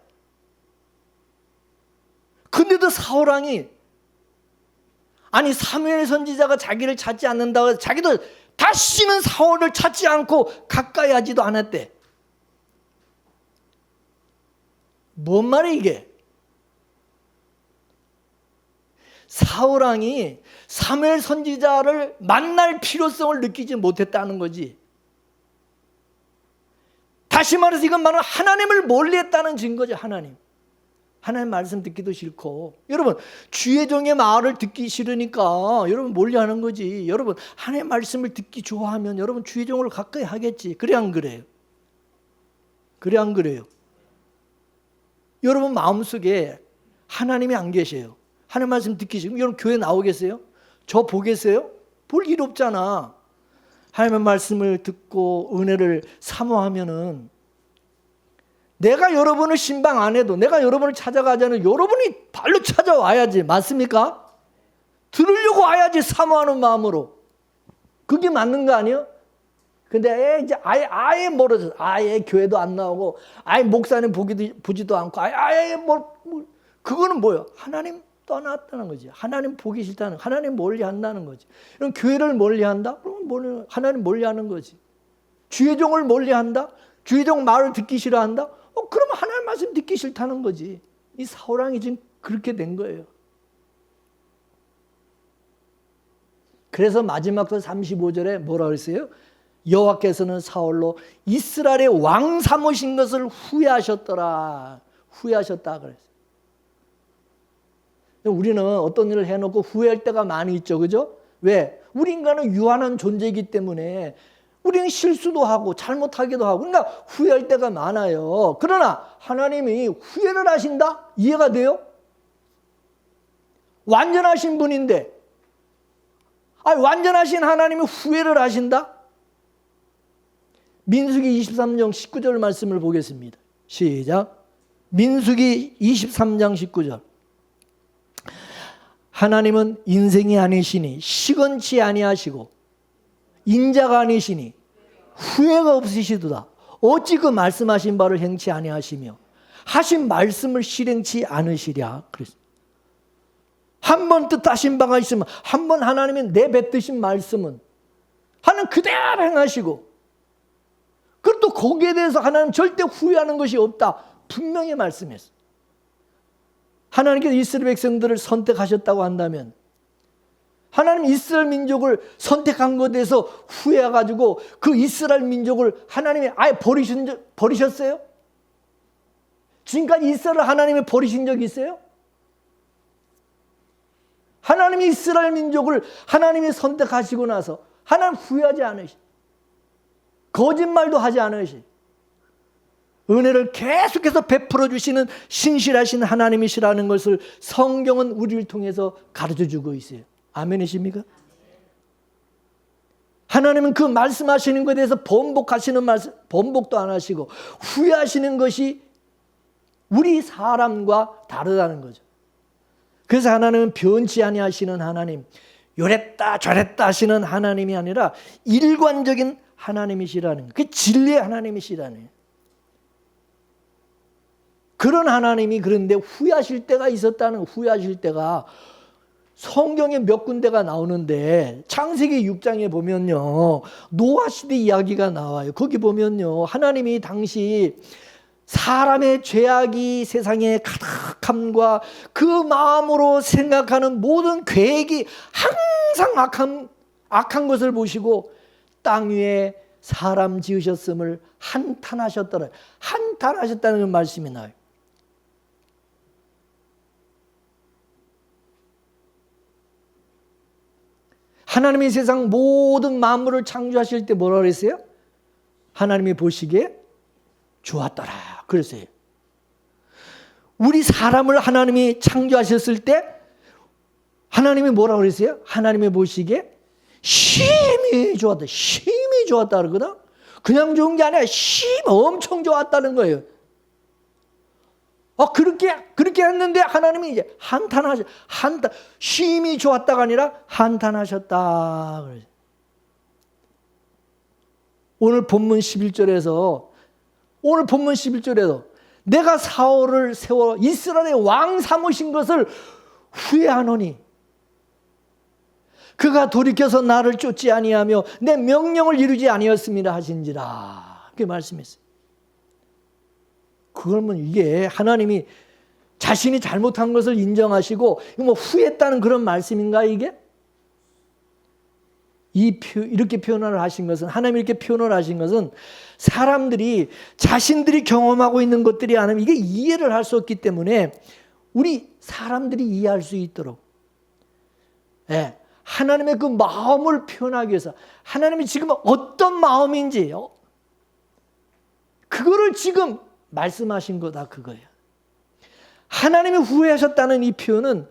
근데도 사울 왕이 아니 사무엘 선지자가 자기를 찾지 않는다고 해서 자기도 다시는 사울을 찾지 않고 가까이 하지도 않았대. 뭔 말이야 이게? 사울 왕이 사무엘 선지자를 만날 필요성을 느끼지 못했다는 거지. 다시 말해서 이건 바로 하나님을 멀리했다는 증거죠. 하나님 말씀 듣기도 싫고 여러분 주의 종의 말을 듣기 싫으니까 여러분 멀리하는 거지. 여러분 하나님 말씀을 듣기 좋아하면 여러분 주의 종을 가까이 하겠지. 그래 안 그래요? 그래 안 그래요? 여러분 마음속에 하나님이 안 계세요. 하나님 말씀 듣기 싫으면 여러분 교회 나오겠어요? 저 보겠어요? 볼 일 없잖아. 하나님의 말씀을 듣고 은혜를 사모하면은 내가 여러분을 신방 안 해도 내가 여러분을 찾아가지 않아도 여러분이 발로 찾아와야지. 맞습니까? 들으려고 와야지. 사모하는 마음으로. 그게 맞는 거 아니에요? 근데 이제 아예 멀어져. 아예 교회도 안 나오고 아예 목사님 보지도 않고 아예 그거는 뭐예요? 하나님 떠났다는 거지. 하나님 보기 싫다는, 하나님 멀리한다는 거지. 그럼 교회를 멀리한다? 그럼 하나님 멀리하는 거지. 주의 종을 멀리한다? 주의 종 말을 듣기 싫어한다? 그러면 하나님 말씀 듣기 싫다는 거지. 이 사울 왕이 지금 그렇게 된 거예요. 그래서 마지막 그 35절에 뭐라 그랬어요? 여호와께서는 사울로 이스라엘의 왕 삼으신 것을 후회하셨더라. 후회하셨다 그랬어요. 우리는 어떤 일을 해놓고 후회할 때가 많이 있죠. 그죠? 왜? 우리 인간은 유한한 존재이기 때문에 우리는 실수도 하고 잘못하기도 하고 그러니까 후회할 때가 많아요. 그러나 하나님이 후회를 하신다? 이해가 돼요? 완전하신 분인데 완전하신 하나님이 후회를 하신다? 민수기 23장 19절 말씀을 보겠습니다. 시작. 민수기 23장 19절. 하나님은 인생이 아니시니 시건치 아니하시고 인자가 아니시니 후회가 없으시도다. 어찌 그 말씀하신 바를 행치 아니하시며 하신 말씀을 실행치 않으시랴. 그랬어요. 한 번 뜻하신 바가 있으면 한 번 하나님이 내뱉으신 말씀은 하나님 그대로 행하시고 그리고 또 거기에 대해서 하나님 절대 후회하는 것이 없다. 분명히 말씀했어요. 하나님께서 이스라엘 백성들을 선택하셨다고 한다면 하나님 이스라엘 민족을 선택한 것에 대해서 후회해가지고 그 이스라엘 민족을 하나님이 아예 버리셨어요? 지금까지 이스라엘을 하나님이 버리신 적이 있어요? 하나님이 이스라엘 민족을 하나님이 선택하시고 나서 하나님 후회하지 않으시, 거짓말도 하지 않으시, 은혜를 계속해서 베풀어 주시는 신실하신 하나님이시라는 것을 성경은 우리를 통해서 가르쳐주고 있어요. 아멘이십니까? 하나님은 그 말씀하시는 것에 대해서 번복하시는 말씀, 번복도 안 하시고 후회하시는 것이 우리 사람과 다르다는 거죠. 그래서 하나님은 변치 아니하시는 하나님, 요랬다 저랬다 하시는 하나님이 아니라 일관적인 하나님이시라는, 그 진리의 하나님이시라는, 그런 하나님이, 그런데 후회하실 때가 있었다는, 후회하실 때가 성경에 몇 군데가 나오는데 창세기 6장에 보면요, 노아 시대 이야기가 나와요. 거기 보면요, 하나님이 당시 사람의 죄악이 세상에 가득함과 그 마음으로 생각하는 모든 계획이 항상 악한 것을 보시고 땅 위에 사람 지으셨음을 한탄하셨더라. 한탄하셨다는 말씀이 나와요. 하나님이 세상 모든 만물을 창조하실 때 뭐라 그랬어요? 하나님이 보시기에 좋았더라 그랬어요. 우리 사람을 하나님이 창조하셨을 때 하나님이 뭐라 그랬어요? 하나님이 보시기에 심히 좋았다. 심히 좋았다 그러거든. 그냥 좋은 게 아니라 엄청 좋았다는 거예요. 그렇게 했는데 하나님이 이제 심히 좋았다가 아니라 한탄하셨다. 오늘 본문 11절에서 내가 사울을 세워 이스라엘의 왕 삼으신 것을 후회하노니 그가 돌이켜서 나를 쫓지 아니하며 내 명령을 이루지 아니었습니다 하신지라. 그렇게 말씀했어요. 그러면 이게 하나님이 자신이 잘못한 것을 인정하시고 후회했다는 그런 말씀인가 이게? 이렇게 표현을 하신 것은, 하나님이 이렇게 표현을 하신 것은 사람들이 자신들이 경험하고 있는 것들이 아니면 이게 이해를 할 수 없기 때문에 우리 사람들이 이해할 수 있도록, 하나님의 그 마음을 표현하기 위해서 하나님이 지금 어떤 마음인지 그거를 지금 말씀하신 거다 그거예요. 하나님이 후회하셨다는 이 표현은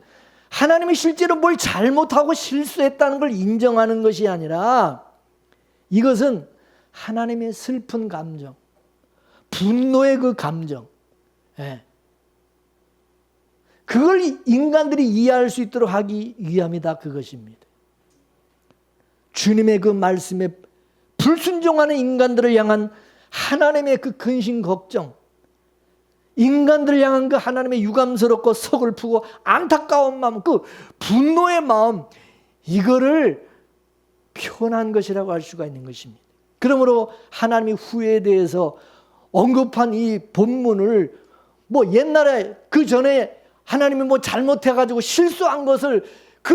하나님이 실제로 뭘 잘못하고 실수했다는 걸 인정하는 것이 아니라 이것은 하나님의 슬픈 감정, 분노의 그 감정, 그걸 인간들이 이해할 수 있도록 하기 위함이다 그것입니다. 주님의 그 말씀에 불순종하는 인간들을 향한 하나님의 그 근심 걱정, 인간들을 향한 그 하나님의 유감스럽고 서글프고 안타까운 마음, 그 분노의 마음, 이거를 표현한 것이라고 할 수가 있는 것입니다. 그러므로 하나님이 후회에 대해서 언급한 이 본문을 옛날에 그 전에 하나님이 잘못해가지고 실수한 것을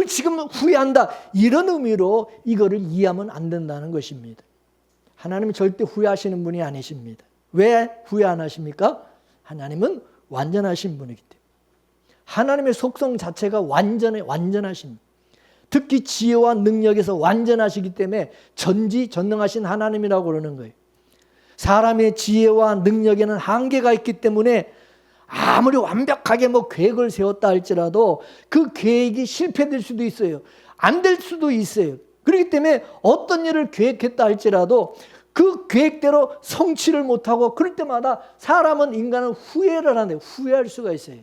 지금 후회한다 이런 의미로 이거를 이해하면 안 된다는 것입니다. 하나님은 절대 후회하시는 분이 아니십니다. 왜 후회 안 하십니까? 하나님은 완전하신 분이기 때문에. 하나님의 속성 자체가 완전하십니다. 특히 지혜와 능력에서 완전하시기 때문에 전지전능하신 하나님이라고 그러는 거예요. 사람의 지혜와 능력에는 한계가 있기 때문에 아무리 완벽하게 계획을 세웠다 할지라도 그 계획이 실패될 수도 있어요. 안 될 수도 있어요. 그렇기 때문에 어떤 일을 계획했다 할지라도 그 계획대로 성취를 못하고 그럴 때마다 인간은 후회를 하는데 후회할 수가 있어요.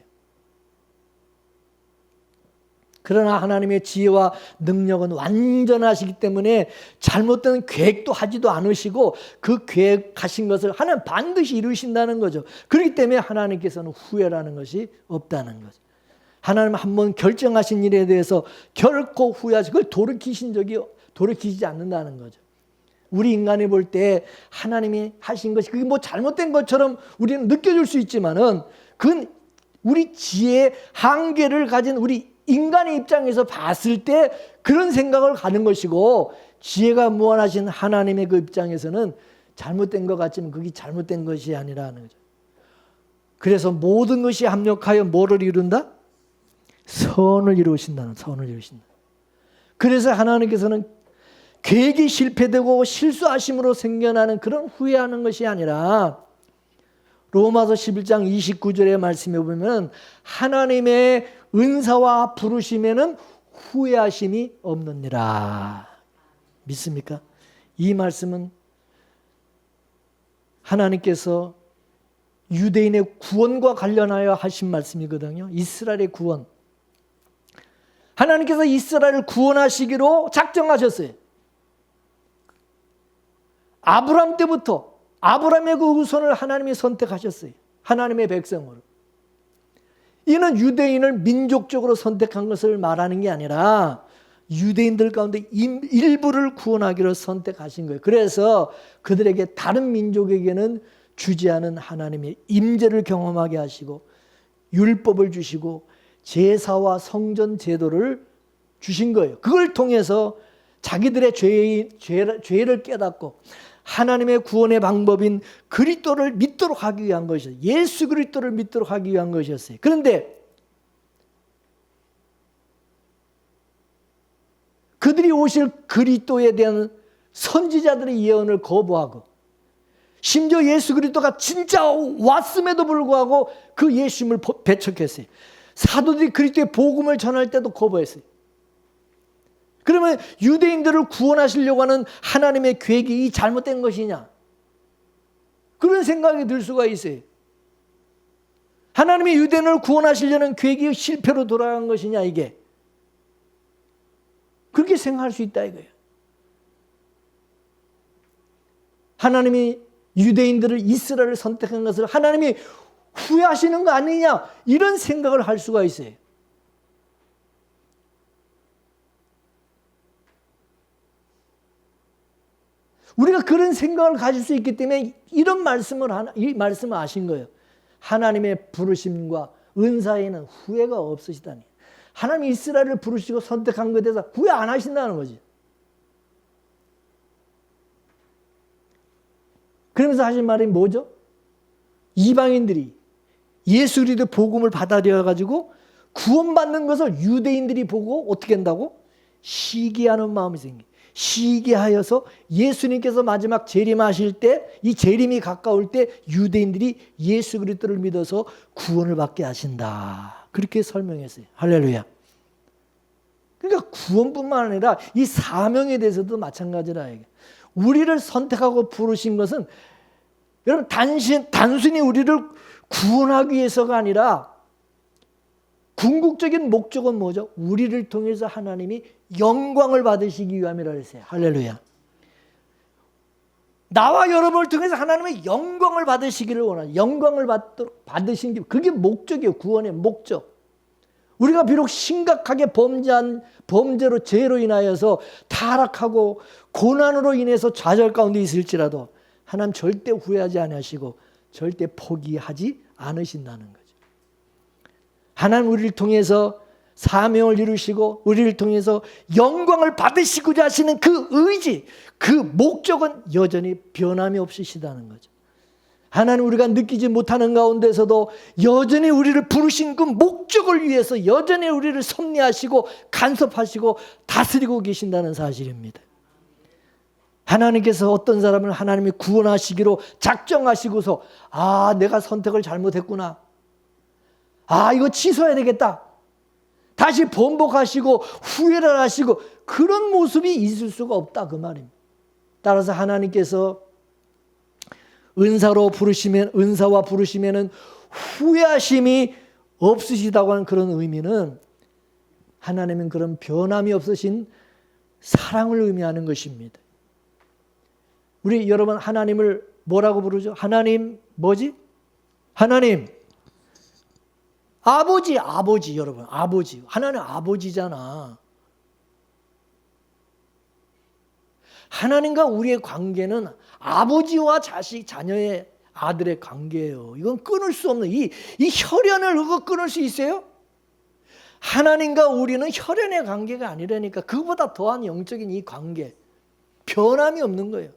그러나 하나님의 지혜와 능력은 완전하시기 때문에 잘못된 계획도 하지도 않으시고 그 계획하신 것을 하나님 반드시 이루신다는 거죠. 그렇기 때문에 하나님께서는 후회라는 것이 없다는 거죠. 하나님 한번 결정하신 일에 대해서 결코 후회하시고 그걸 돌이키지 않는다는 거죠. 우리 인간이 볼 때 하나님이 하신 것이 그게 잘못된 것처럼 우리는 느껴질 수 있지만은 그건 우리 지혜의 한계를 가진 우리 인간의 입장에서 봤을 때 그런 생각을 가는 것이고, 지혜가 무한하신 하나님의 그 입장에서는 잘못된 것 같지만 그게 잘못된 것이 아니라는 거죠. 그래서 모든 것이 합력하여 뭐를 이룬다? 선을 이루신다는, 선을 이루신다. 그래서 하나님께서는 계획이 실패되고 실수하심으로 생겨나는 그런 후회하는 것이 아니라 로마서 11장 29절의 말씀에 보면 하나님의 은사와 부르심에는 후회하심이 없느니라. 믿습니까? 이 말씀은 하나님께서 유대인의 구원과 관련하여 하신 말씀이거든요. 이스라엘의 구원. 하나님께서 이스라엘을 구원하시기로 작정하셨어요. 아브람 때부터 아브람의 그 후손을 하나님이 선택하셨어요. 하나님의 백성으로. 이는 유대인을 민족적으로 선택한 것을 말하는 게 아니라 유대인들 가운데 일부를 구원하기로 선택하신 거예요. 그래서 그들에게 다른 민족에게는 주지 않은 하나님의 임재를 경험하게 하시고 율법을 주시고 제사와 성전 제도를 주신 거예요. 그걸 통해서 자기들의 죄를 깨닫고 하나님의 구원의 방법인 그리스도를 믿도록 하기 위한 것이었어요. 예수 그리스도를 믿도록 하기 위한 것이었어요. 그런데 그들이 오실 그리스도에 대한 선지자들의 예언을 거부하고 심지어 예수 그리스도가 진짜 왔음에도 불구하고 그 예수님을 배척했어요. 사도들이 그리스도의 복음을 전할 때도 거부했어요. 그러면 유대인들을 구원하시려고 하는 하나님의 계획이 이 잘못된 것이냐? 그런 생각이 들 수가 있어요. 하나님이 유대인을 구원하시려는 계획이 실패로 돌아간 것이냐 이게. 그렇게 생각할 수 있다 이거예요. 하나님이 유대인들을 이스라엘을 선택한 것을 하나님이 후회하시는 거 아니냐 이런 생각을 할 수가 있어요. 우리가 그런 생각을 가질 수 있기 때문에 이런 이 말씀을 하신 거예요. 하나님의 부르심과 은사에는 후회가 없으시다니. 하나님이 이스라엘을 부르시고 선택한 것에 대해서 후회 안 하신다는 거지. 그러면서 하신 말이 뭐죠? 이방인들이 예수 그리스도 복음을 받아들여 가지고 구원받는 것을 유대인들이 보고 어떻게 한다고? 시기하는 마음이 생겨. 시기하여서 예수님께서 마지막 재림하실 때, 이 재림이 가까울 때 유대인들이 예수 그리스도를 믿어서 구원을 받게 하신다. 그렇게 설명했어요. 할렐루야. 그러니까 구원뿐만 아니라 이 사명에 대해서도 마찬가지라. 우리를 선택하고 부르신 것은 여러분 단순히 우리를 구원하기 위해서가 아니라 궁극적인 목적은 뭐죠? 우리를 통해서 하나님이 영광을 받으시기 위함이라 했어요. 할렐루야. 나와 여러분을 통해서 하나님의 영광을 받으시기를 원하는, 영광을 받으신 게 그게 목적이에요. 구원의 목적. 우리가 비록 심각하게 범죄로 죄로 인하여서 타락하고 고난으로 인해서 좌절 가운데 있을지라도 하나님 절대 후회하지 않으시고 절대 포기하지 않으신다는 거죠. 하나님 우리를 통해서 사명을 이루시고 우리를 통해서 영광을 받으시고자 하시는 그 의지, 그 목적은 여전히 변함이 없으시다는 거죠. 하나님 우리가 느끼지 못하는 가운데서도 여전히 우리를 부르신 그 목적을 위해서 여전히 우리를 섭리하시고 간섭하시고 다스리고 계신다는 사실입니다. 하나님께서 어떤 사람을 하나님이 구원하시기로 작정하시고서 내가 선택을 잘못했구나. 이거 취소해야 되겠다. 다시 번복하시고 후회를 하시고 그런 모습이 있을 수가 없다 그 말입니다. 따라서 하나님께서 은사와 부르시면은 후회하심이 없으시다고 하는 그런 의미는 하나님은 그런 변함이 없으신 사랑을 의미하는 것입니다. 우리 여러분 하나님을 뭐라고 부르죠? 하나님 뭐지? 하나님 아버지 여러분 아버지. 하나님 아버지잖아. 하나님과 우리의 관계는 아버지와 자식, 자녀의 아들의 관계예요. 이건 끊을 수 없는 이 혈연을 그거 끊을 수 있어요? 하나님과 우리는 혈연의 관계가 아니라니까. 그보다 더한 영적인 이 관계 변함이 없는 거예요.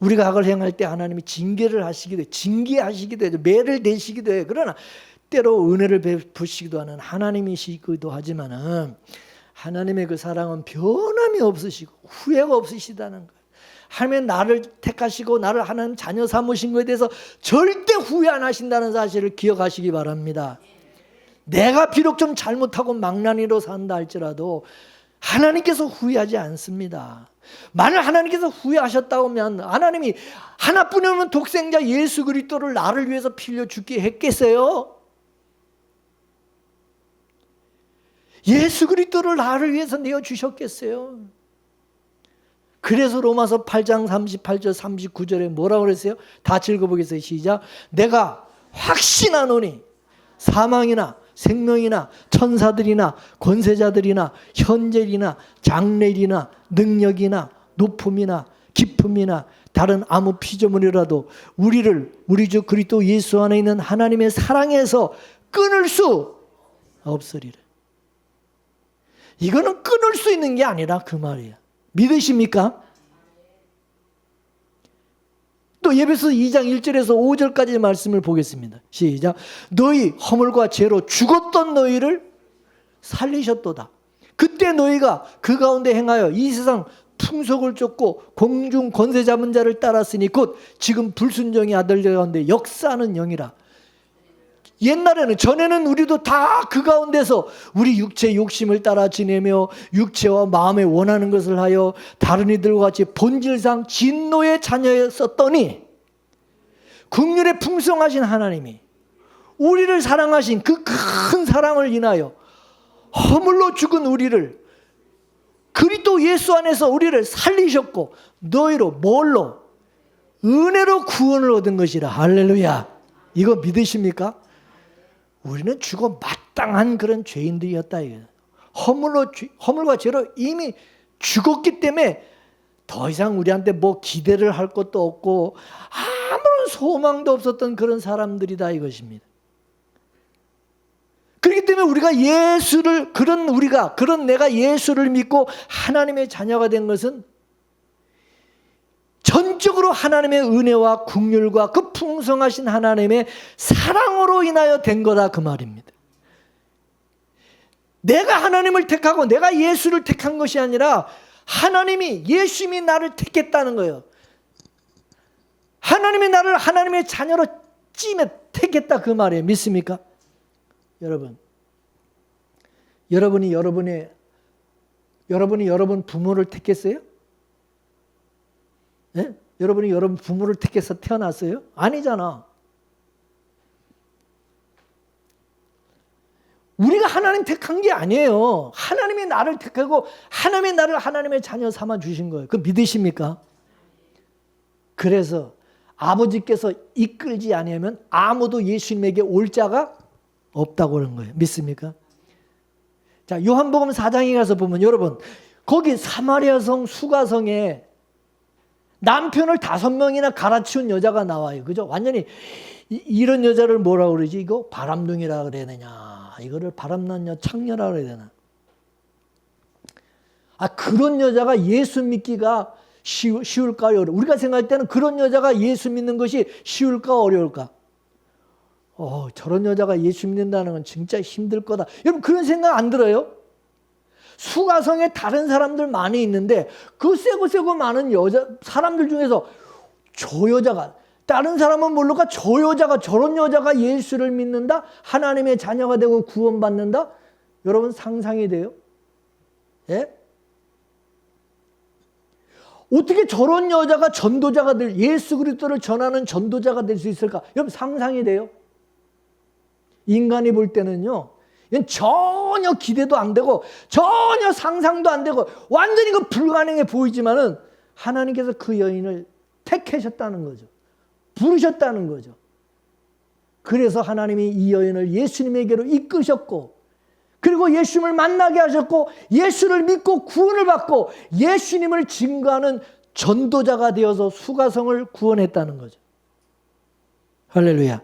우리가 악을 행할 때 하나님이 징계를 하시기도 해요. 징계하시기도 해요. 매를 내시기도 해요. 그러나 때로 은혜를 베푸시기도 하는 하나님이시기도 하지만은 하나님의 그 사랑은 변함이 없으시고 후회가 없으시다는 거예요. 하나님은 나를 택하시고 나를 하나님 자녀 삼으신 것에 대해서 절대 후회 안 하신다는 사실을 기억하시기 바랍니다. 내가 비록 좀 잘못하고 망나니로 산다 할지라도 하나님께서 후회하지 않습니다. 만약 하나님께서 후회하셨다고 하면 하나님이 하나뿐이 없는 독생자 예수 그리스도를 나를 위해서 빌려 죽게 했겠어요? 예수 그리스도를 나를 위해서 내어주셨겠어요? 그래서 로마서 8장 38절 39절에 뭐라고 그랬어요? 다 읽어보겠어요. 시작. 내가 확신하노니 사망이나 생명이나 천사들이나 권세자들이나 현재이나 장래이나 능력이나 높음이나 깊음이나 다른 아무 피조물이라도 우리 주 그리스도 예수 안에 있는 하나님의 사랑에서 끊을 수 없으리라. 이거는 끊을 수 있는 게 아니라 그 말이에요. 믿으십니까? 또 에베소 2장 1절에서 5절까지 말씀을 보겠습니다. 시작. 너희 허물과 죄로 죽었던 너희를 살리셨도다. 그때 너희가 그 가운데 행하여 이 세상 풍속을 쫓고 공중 권세 잡은 자를 따랐으니 곧 지금 불순종의 아들들 가운데 역사하는 영이라. 옛날에는 전에는 우리도 다 그 가운데서 우리 육체의 욕심을 따라 지내며 육체와 마음에 원하는 것을 하여 다른 이들과 같이 본질상 진노의 자녀였었더니 긍휼에 풍성하신 하나님이 우리를 사랑하신 그 큰 사랑을 인하여 허물로 죽은 우리를 그리스도 예수 안에서 우리를 살리셨고 너희로 뭘로? 은혜로 구원을 얻은 것이라. 할렐루야. 이거 믿으십니까? 우리는 죽어 마땅한 그런 죄인들이었다. 허물과 죄로 이미 죽었기 때문에 더 이상 우리한테 뭐 기대를 할 것도 없고 아무런 소망도 없었던 그런 사람들이다 이것입니다. 그렇기 때문에 그런 내가 예수를 믿고 하나님의 자녀가 된 것은 전적으로 하나님의 은혜와 긍휼과 그 풍성하신 하나님의 사랑으로 인하여 된 거다 그 말입니다. 내가 하나님을 택하고 내가 예수를 택한 것이 아니라 하나님이 예수님이 나를 택했다는 거예요. 하나님이 나를 하나님의 자녀로 찜에 택했다 그 말이에요. 믿습니까? 여러분이 여러분 부모를 택했어요? 네? 여러분이 여러분 부모를 택해서 태어났어요? 아니잖아. 우리가 하나님 택한 게 아니에요. 하나님이 나를 택하고 하나님이 나를 하나님의 자녀 삼아 주신 거예요. 그거 믿으십니까? 그래서 아버지께서 이끌지 아니하면 아무도 예수님에게 올 자가 없다고 그런 거예요. 믿습니까? 자, 요한복음 4장에 가서 보면 여러분 거기 사마리아성 수가성에 남편을 5명이나 갈아치운 여자가 나와요. 그죠? 완전히 이런 여자를 뭐라고 그러지? 이거 바람둥이라 그래야 되냐? 이거를 바람난 창녀라 그래야 되나? 그런 여자가 예수 믿기가 쉬울까 어려울까? 우리가 생각할 때는 그런 여자가 예수 믿는 것이 쉬울까 어려울까? 저런 여자가 예수 믿는다는 건 진짜 힘들 거다. 여러분 그런 생각 안 들어요? 수가성에 다른 사람들 많이 있는데 그 세고 많은 사람들 중에서 저 여자가 다른 사람은 모를까 저 여자가 저런 여자가 예수를 믿는다? 하나님의 자녀가 되고 구원받는다? 여러분 상상이 돼요? 예? 어떻게 저런 여자가 전도자가 예수 그리스도를 전하는 전도자가 될 수 있을까? 여러분 상상이 돼요? 인간이 볼 때는요. 이건 전혀 기대도 안 되고 전혀 상상도 안 되고 완전히 그 불가능해 보이지만은 하나님께서 그 여인을 택하셨다는 거죠. 부르셨다는 거죠. 그래서 하나님이 이 여인을 예수님에게로 이끄셨고 그리고 예수님을 만나게 하셨고 예수를 믿고 구원을 받고 예수님을 증거하는 전도자가 되어서 수가성을 구원했다는 거죠. 할렐루야.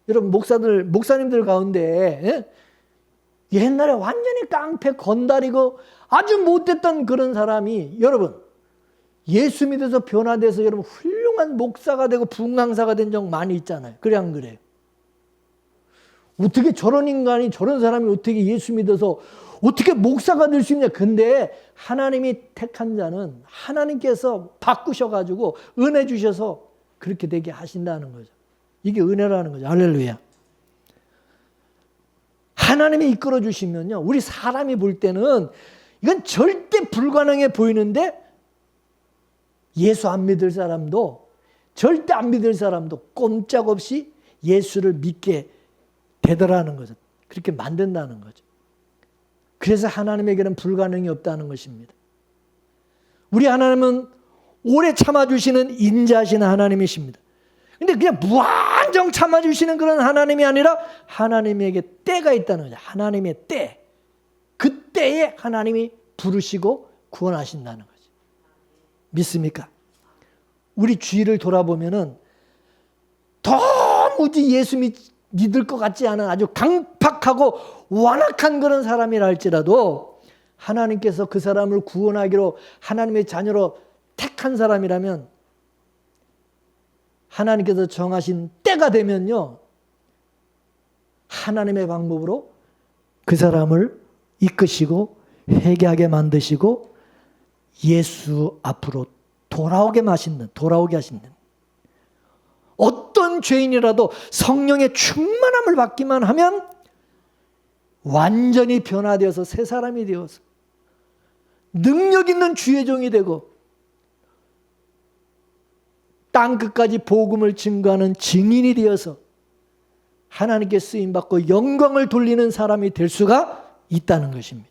여러분 목사님들 가운데 옛날에 완전히 깡패 건달이고 아주 못됐던 그런 사람이 여러분 예수 믿어서 변화돼서 여러분 훌륭한 목사가 되고 분강사가 된 적 많이 있잖아요. 그래 안 그래요? 어떻게 저런 인간이, 저런 사람이 어떻게 예수 믿어서 어떻게 목사가 될 수 있냐. 근데 하나님이 택한 자는 하나님께서 바꾸셔가지고 은혜 주셔서 그렇게 되게 하신다는 거죠. 이게 은혜라는 거죠. 할렐루야. 하나님이 이끌어 주시면요, 우리 사람이 볼 때는 이건 절대 불가능해 보이는데, 예수 안 믿을 사람도, 절대 안 믿을 사람도 꼼짝없이 예수를 믿게 되더라는 거죠. 그렇게 만든다는 거죠. 그래서 하나님에게는 불가능이 없다는 것입니다. 우리 하나님은 오래 참아주시는 인자하신 하나님이십니다. 근데 그냥 무한정 참아주시는 그런 하나님이 아니라 하나님에게 때가 있다는 거죠. 하나님의 때. 그 때에 하나님이 부르시고 구원하신다는 거죠. 믿습니까? 우리 주위를 돌아보면은 도무지 예수 믿을 것 같지 않은 아주 강팍하고 완악한 그런 사람이라 할지라도 하나님께서 그 사람을 구원하기로 하나님의 자녀로 택한 사람이라면 하나님께서 정하신 때가 되면요, 하나님의 방법으로 그 사람을 이끄시고 회개하게 만드시고 예수 앞으로 돌아오게 하시는, 어떤 죄인이라도 성령의 충만함을 받기만 하면 완전히 변화되어서 새 사람이 되어서 능력 있는 주의 종이 되고 땅끝까지 복음을 증거하는 증인이 되어서 하나님께 쓰임받고 영광을 돌리는 사람이 될 수가 있다는 것입니다.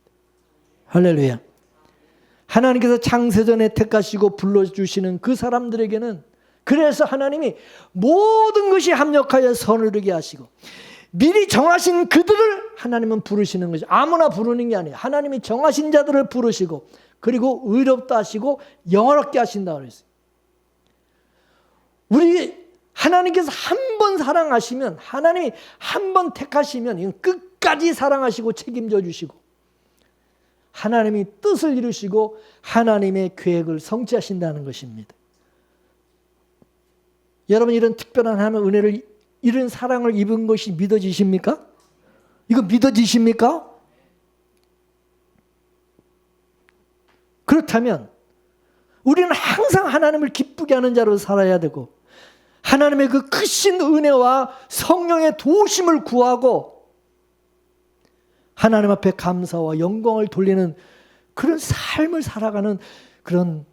할렐루야. 하나님께서 창세전에 택하시고 불러주시는 그 사람들에게는, 그래서 하나님이 모든 것이 합력하여 선을 이루게 하시고 미리 정하신 그들을 하나님은 부르시는 것이, 아무나 부르는 게 아니에요. 하나님이 정하신 자들을 부르시고 그리고 의롭다 하시고 영원롭게 하신다 그랬어요. 우리 하나님께서 한 번 사랑하시면, 하나님이 한 번 택하시면 끝까지 사랑하시고 책임져 주시고 하나님이 뜻을 이루시고 하나님의 계획을 성취하신다는 것입니다. 여러분, 이런 특별한 하나님의 은혜를, 이런 사랑을 입은 것이 믿어지십니까? 이거 믿어지십니까? 그렇다면 우리는 항상 하나님을 기쁘게 하는 자로 살아야 되고 하나님의 그 크신 은혜와 성령의 도우심을 구하고 하나님 앞에 감사와 영광을 돌리는 그런 삶을 살아가는 그런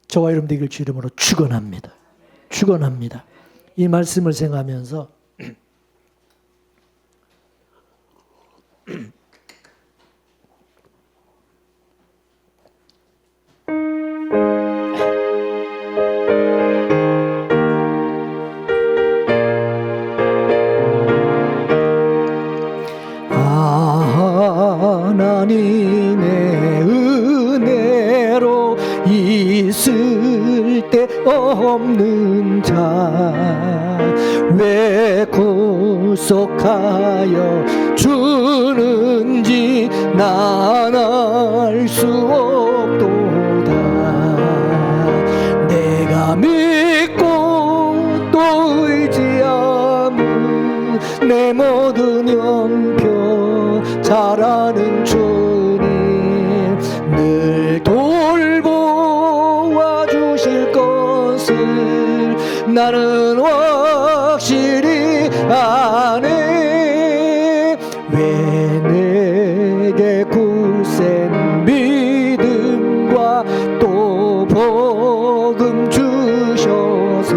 저와 여러분 되길 주 이름으로 축원합니다. 축원합니다. 이 말씀을 생각하면서 하나님의 은혜로 있을 때 없는 자 왜 구속하여 주는지 난 알 수 없도다. 내가 믿고 또 의지함은 내 모든 형편 잘 아는 주님 늘 돌보아 주실 것을 나는 확실히 아네. 왜 내게 굳센 믿음과 또 복음 주셔서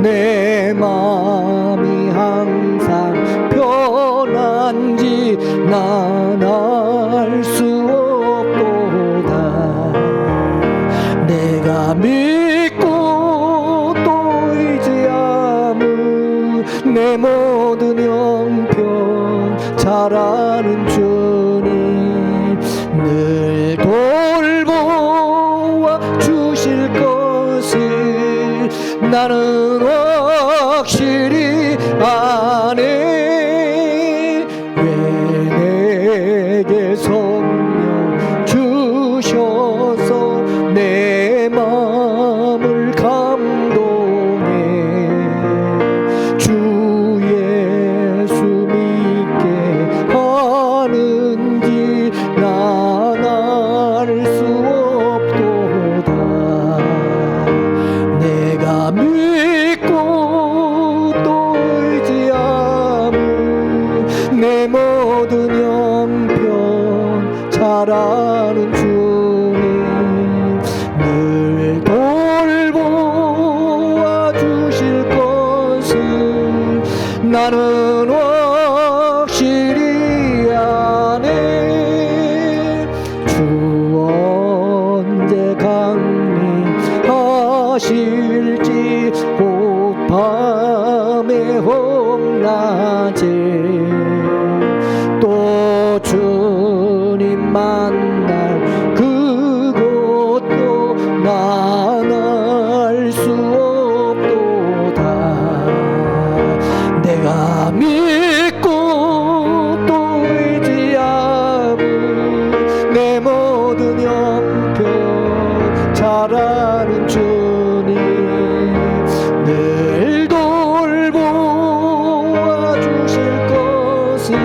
내 마음이 항상 편한지 난 알 수 없도다. 내가 믿고 또 의지함은 내 모든 형편 잘 아는 주님 늘 돌보아 주실 것을 나는 확실히 아네. 왜 내게 선 나라는 주님 늘 돌보아 주실 것을 나는 확실히 아네. 주 언제 강림하실지 곧 밤에 홍낮에 또 주님 만날 그것도 난 알 수 없도다. 내가 믿고 또 의지하는 내 모든 형편 잘 아는 주님 늘 돌보아 주실 것을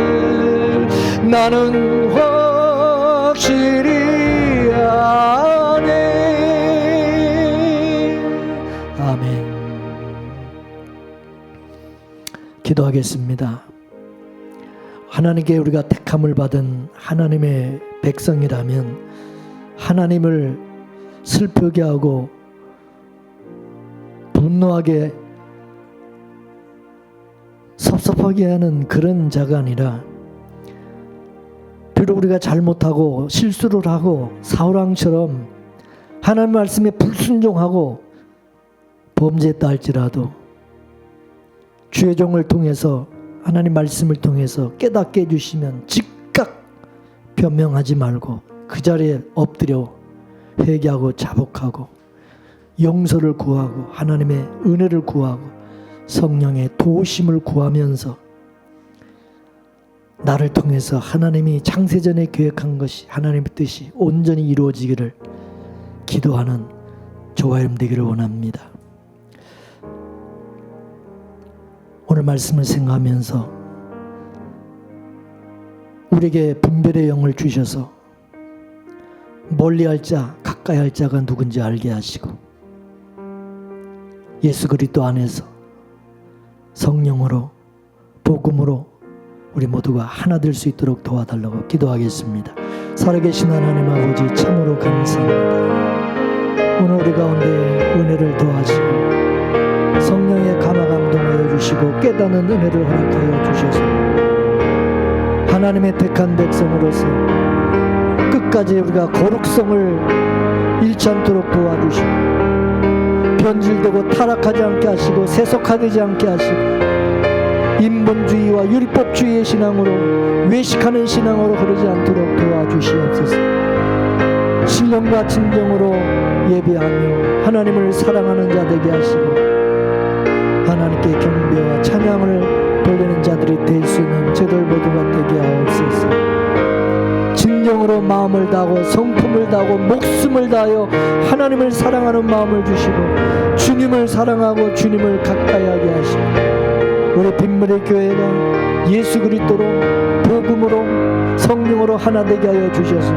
나는 확실히 아네. 아멘. 기도하겠습니다. 하나님께 우리가 택함을 받은 하나님의 백성이라면 하나님을 슬프게 하고 분노하게 섭섭하게 하는 그런 자가 아니라, 비록 우리가 잘못하고 실수를 하고 사울왕처럼 하나님 말씀에 불순종하고 범죄했다 할지라도 주의 종을 통해서 하나님 말씀을 통해서 깨닫게 해주시면 즉각 변명하지 말고 그 자리에 엎드려 회개하고 자복하고 용서를 구하고 하나님의 은혜를 구하고 성령의 도우심을 구하면서 나를 통해서 하나님이 창세전에 계획한 것이 하나님의 뜻이 온전히 이루어지기를 기도하는 저와 여러분 되기를 원합니다. 오늘 말씀을 생각하면서 우리에게 분별의 영을 주셔서 멀리할 자 가까이 할 자가 누군지 알게 하시고 예수 그리스도 안에서 성령으로 복음으로 우리 모두가 하나 될 수 있도록 도와달라고 기도하겠습니다. 살아계신 하나님 아버지 참으로 감사합니다. 오늘 우리 가운데 은혜를 더하시고 성령의 감화 감동하여 주시고 깨닫는 은혜를 허락하여 주셔서 하나님의 택한 백성으로서 끝까지 우리가 거룩성을 잃지 않도록 도와주시고 변질되고 타락하지 않게 하시고 세속화되지 않게 하시고 인본주의와 율법주의의 신앙으로 외식하는 신앙으로 흐르지 않도록 도와주시옵소서. 신령과 진정으로 예배하며 하나님을 사랑하는 자 되게 하시고 하나님께 경배와 찬양을 돌리는 자들이 될 수 있는 저들 모두가 되게 하옵소서. 진정으로 마음을 다하고 성품을 다하고 목숨을 다하여 하나님을 사랑하는 마음을 주시고 주님을 사랑하고 주님을 가까이 하게 하시고 우리 빗물의 교회가 예수 그리스도로 복음으로 성령으로 하나 되게 하여 주셔서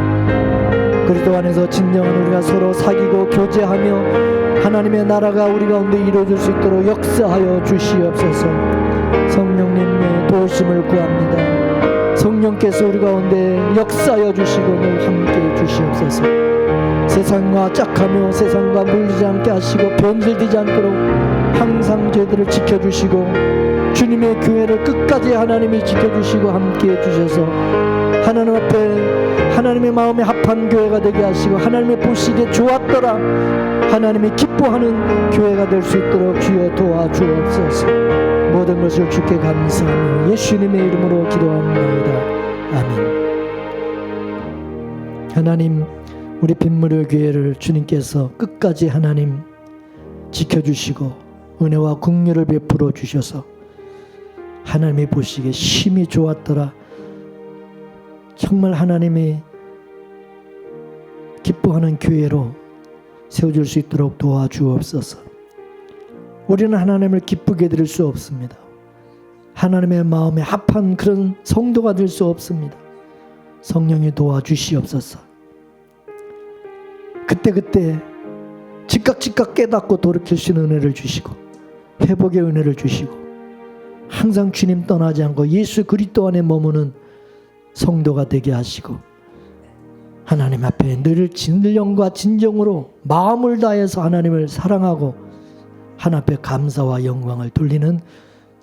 그리스도 안에서 진정한 우리가 서로 사귀고 교제하며 하나님의 나라가 우리 가운데 이루어질 수 있도록 역사하여 주시옵소서. 성령님의 도우심을 구합니다. 성령께서 우리 가운데 역사하여 주시고 늘 함께해 주시옵소서. 세상과 짝하며 세상과 물리지 않게 하시고 변질되지 않도록 항상 저희들을 지켜주시고 주님의 교회를 끝까지 하나님이 지켜주시고 함께해 주셔서 하나님 앞에 하나님의 마음에 합한 교회가 되게 하시고 하나님의 보시기에 좋았더라 하나님이 기뻐하는 교회가 될 수 있도록 주여 도와주옵소서. 모든 것을 주께 감사하며 예수님의 이름으로 기도합니다. 아멘. 하나님 우리 빗물의 교회를 주님께서 끝까지 하나님 지켜주시고 은혜와 긍휼을 베풀어 주셔서 하나님이 보시기에 심히 좋았더라 정말 하나님이 기뻐하는 교회로 세워질 수 있도록 도와주옵소서. 우리는 하나님을 기쁘게 드릴 수 없습니다. 하나님의 마음에 합한 그런 성도가 될 수 없습니다. 성령이 도와주시옵소서. 그때그때 즉각 깨닫고 돌이킬 수 있는 은혜를 주시고 회복의 은혜를 주시고 항상 주님 떠나지 않고 예수 그리스도 안에 머무는 성도가 되게 하시고 하나님 앞에 늘 진정과 진정으로 마음을 다해서 하나님을 사랑하고 하나님 앞에 감사와 영광을 돌리는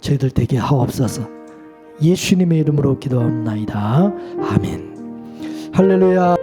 저희들 되게 하옵소서. 예수님의 이름으로 기도합나이다. 아멘. 할렐루야.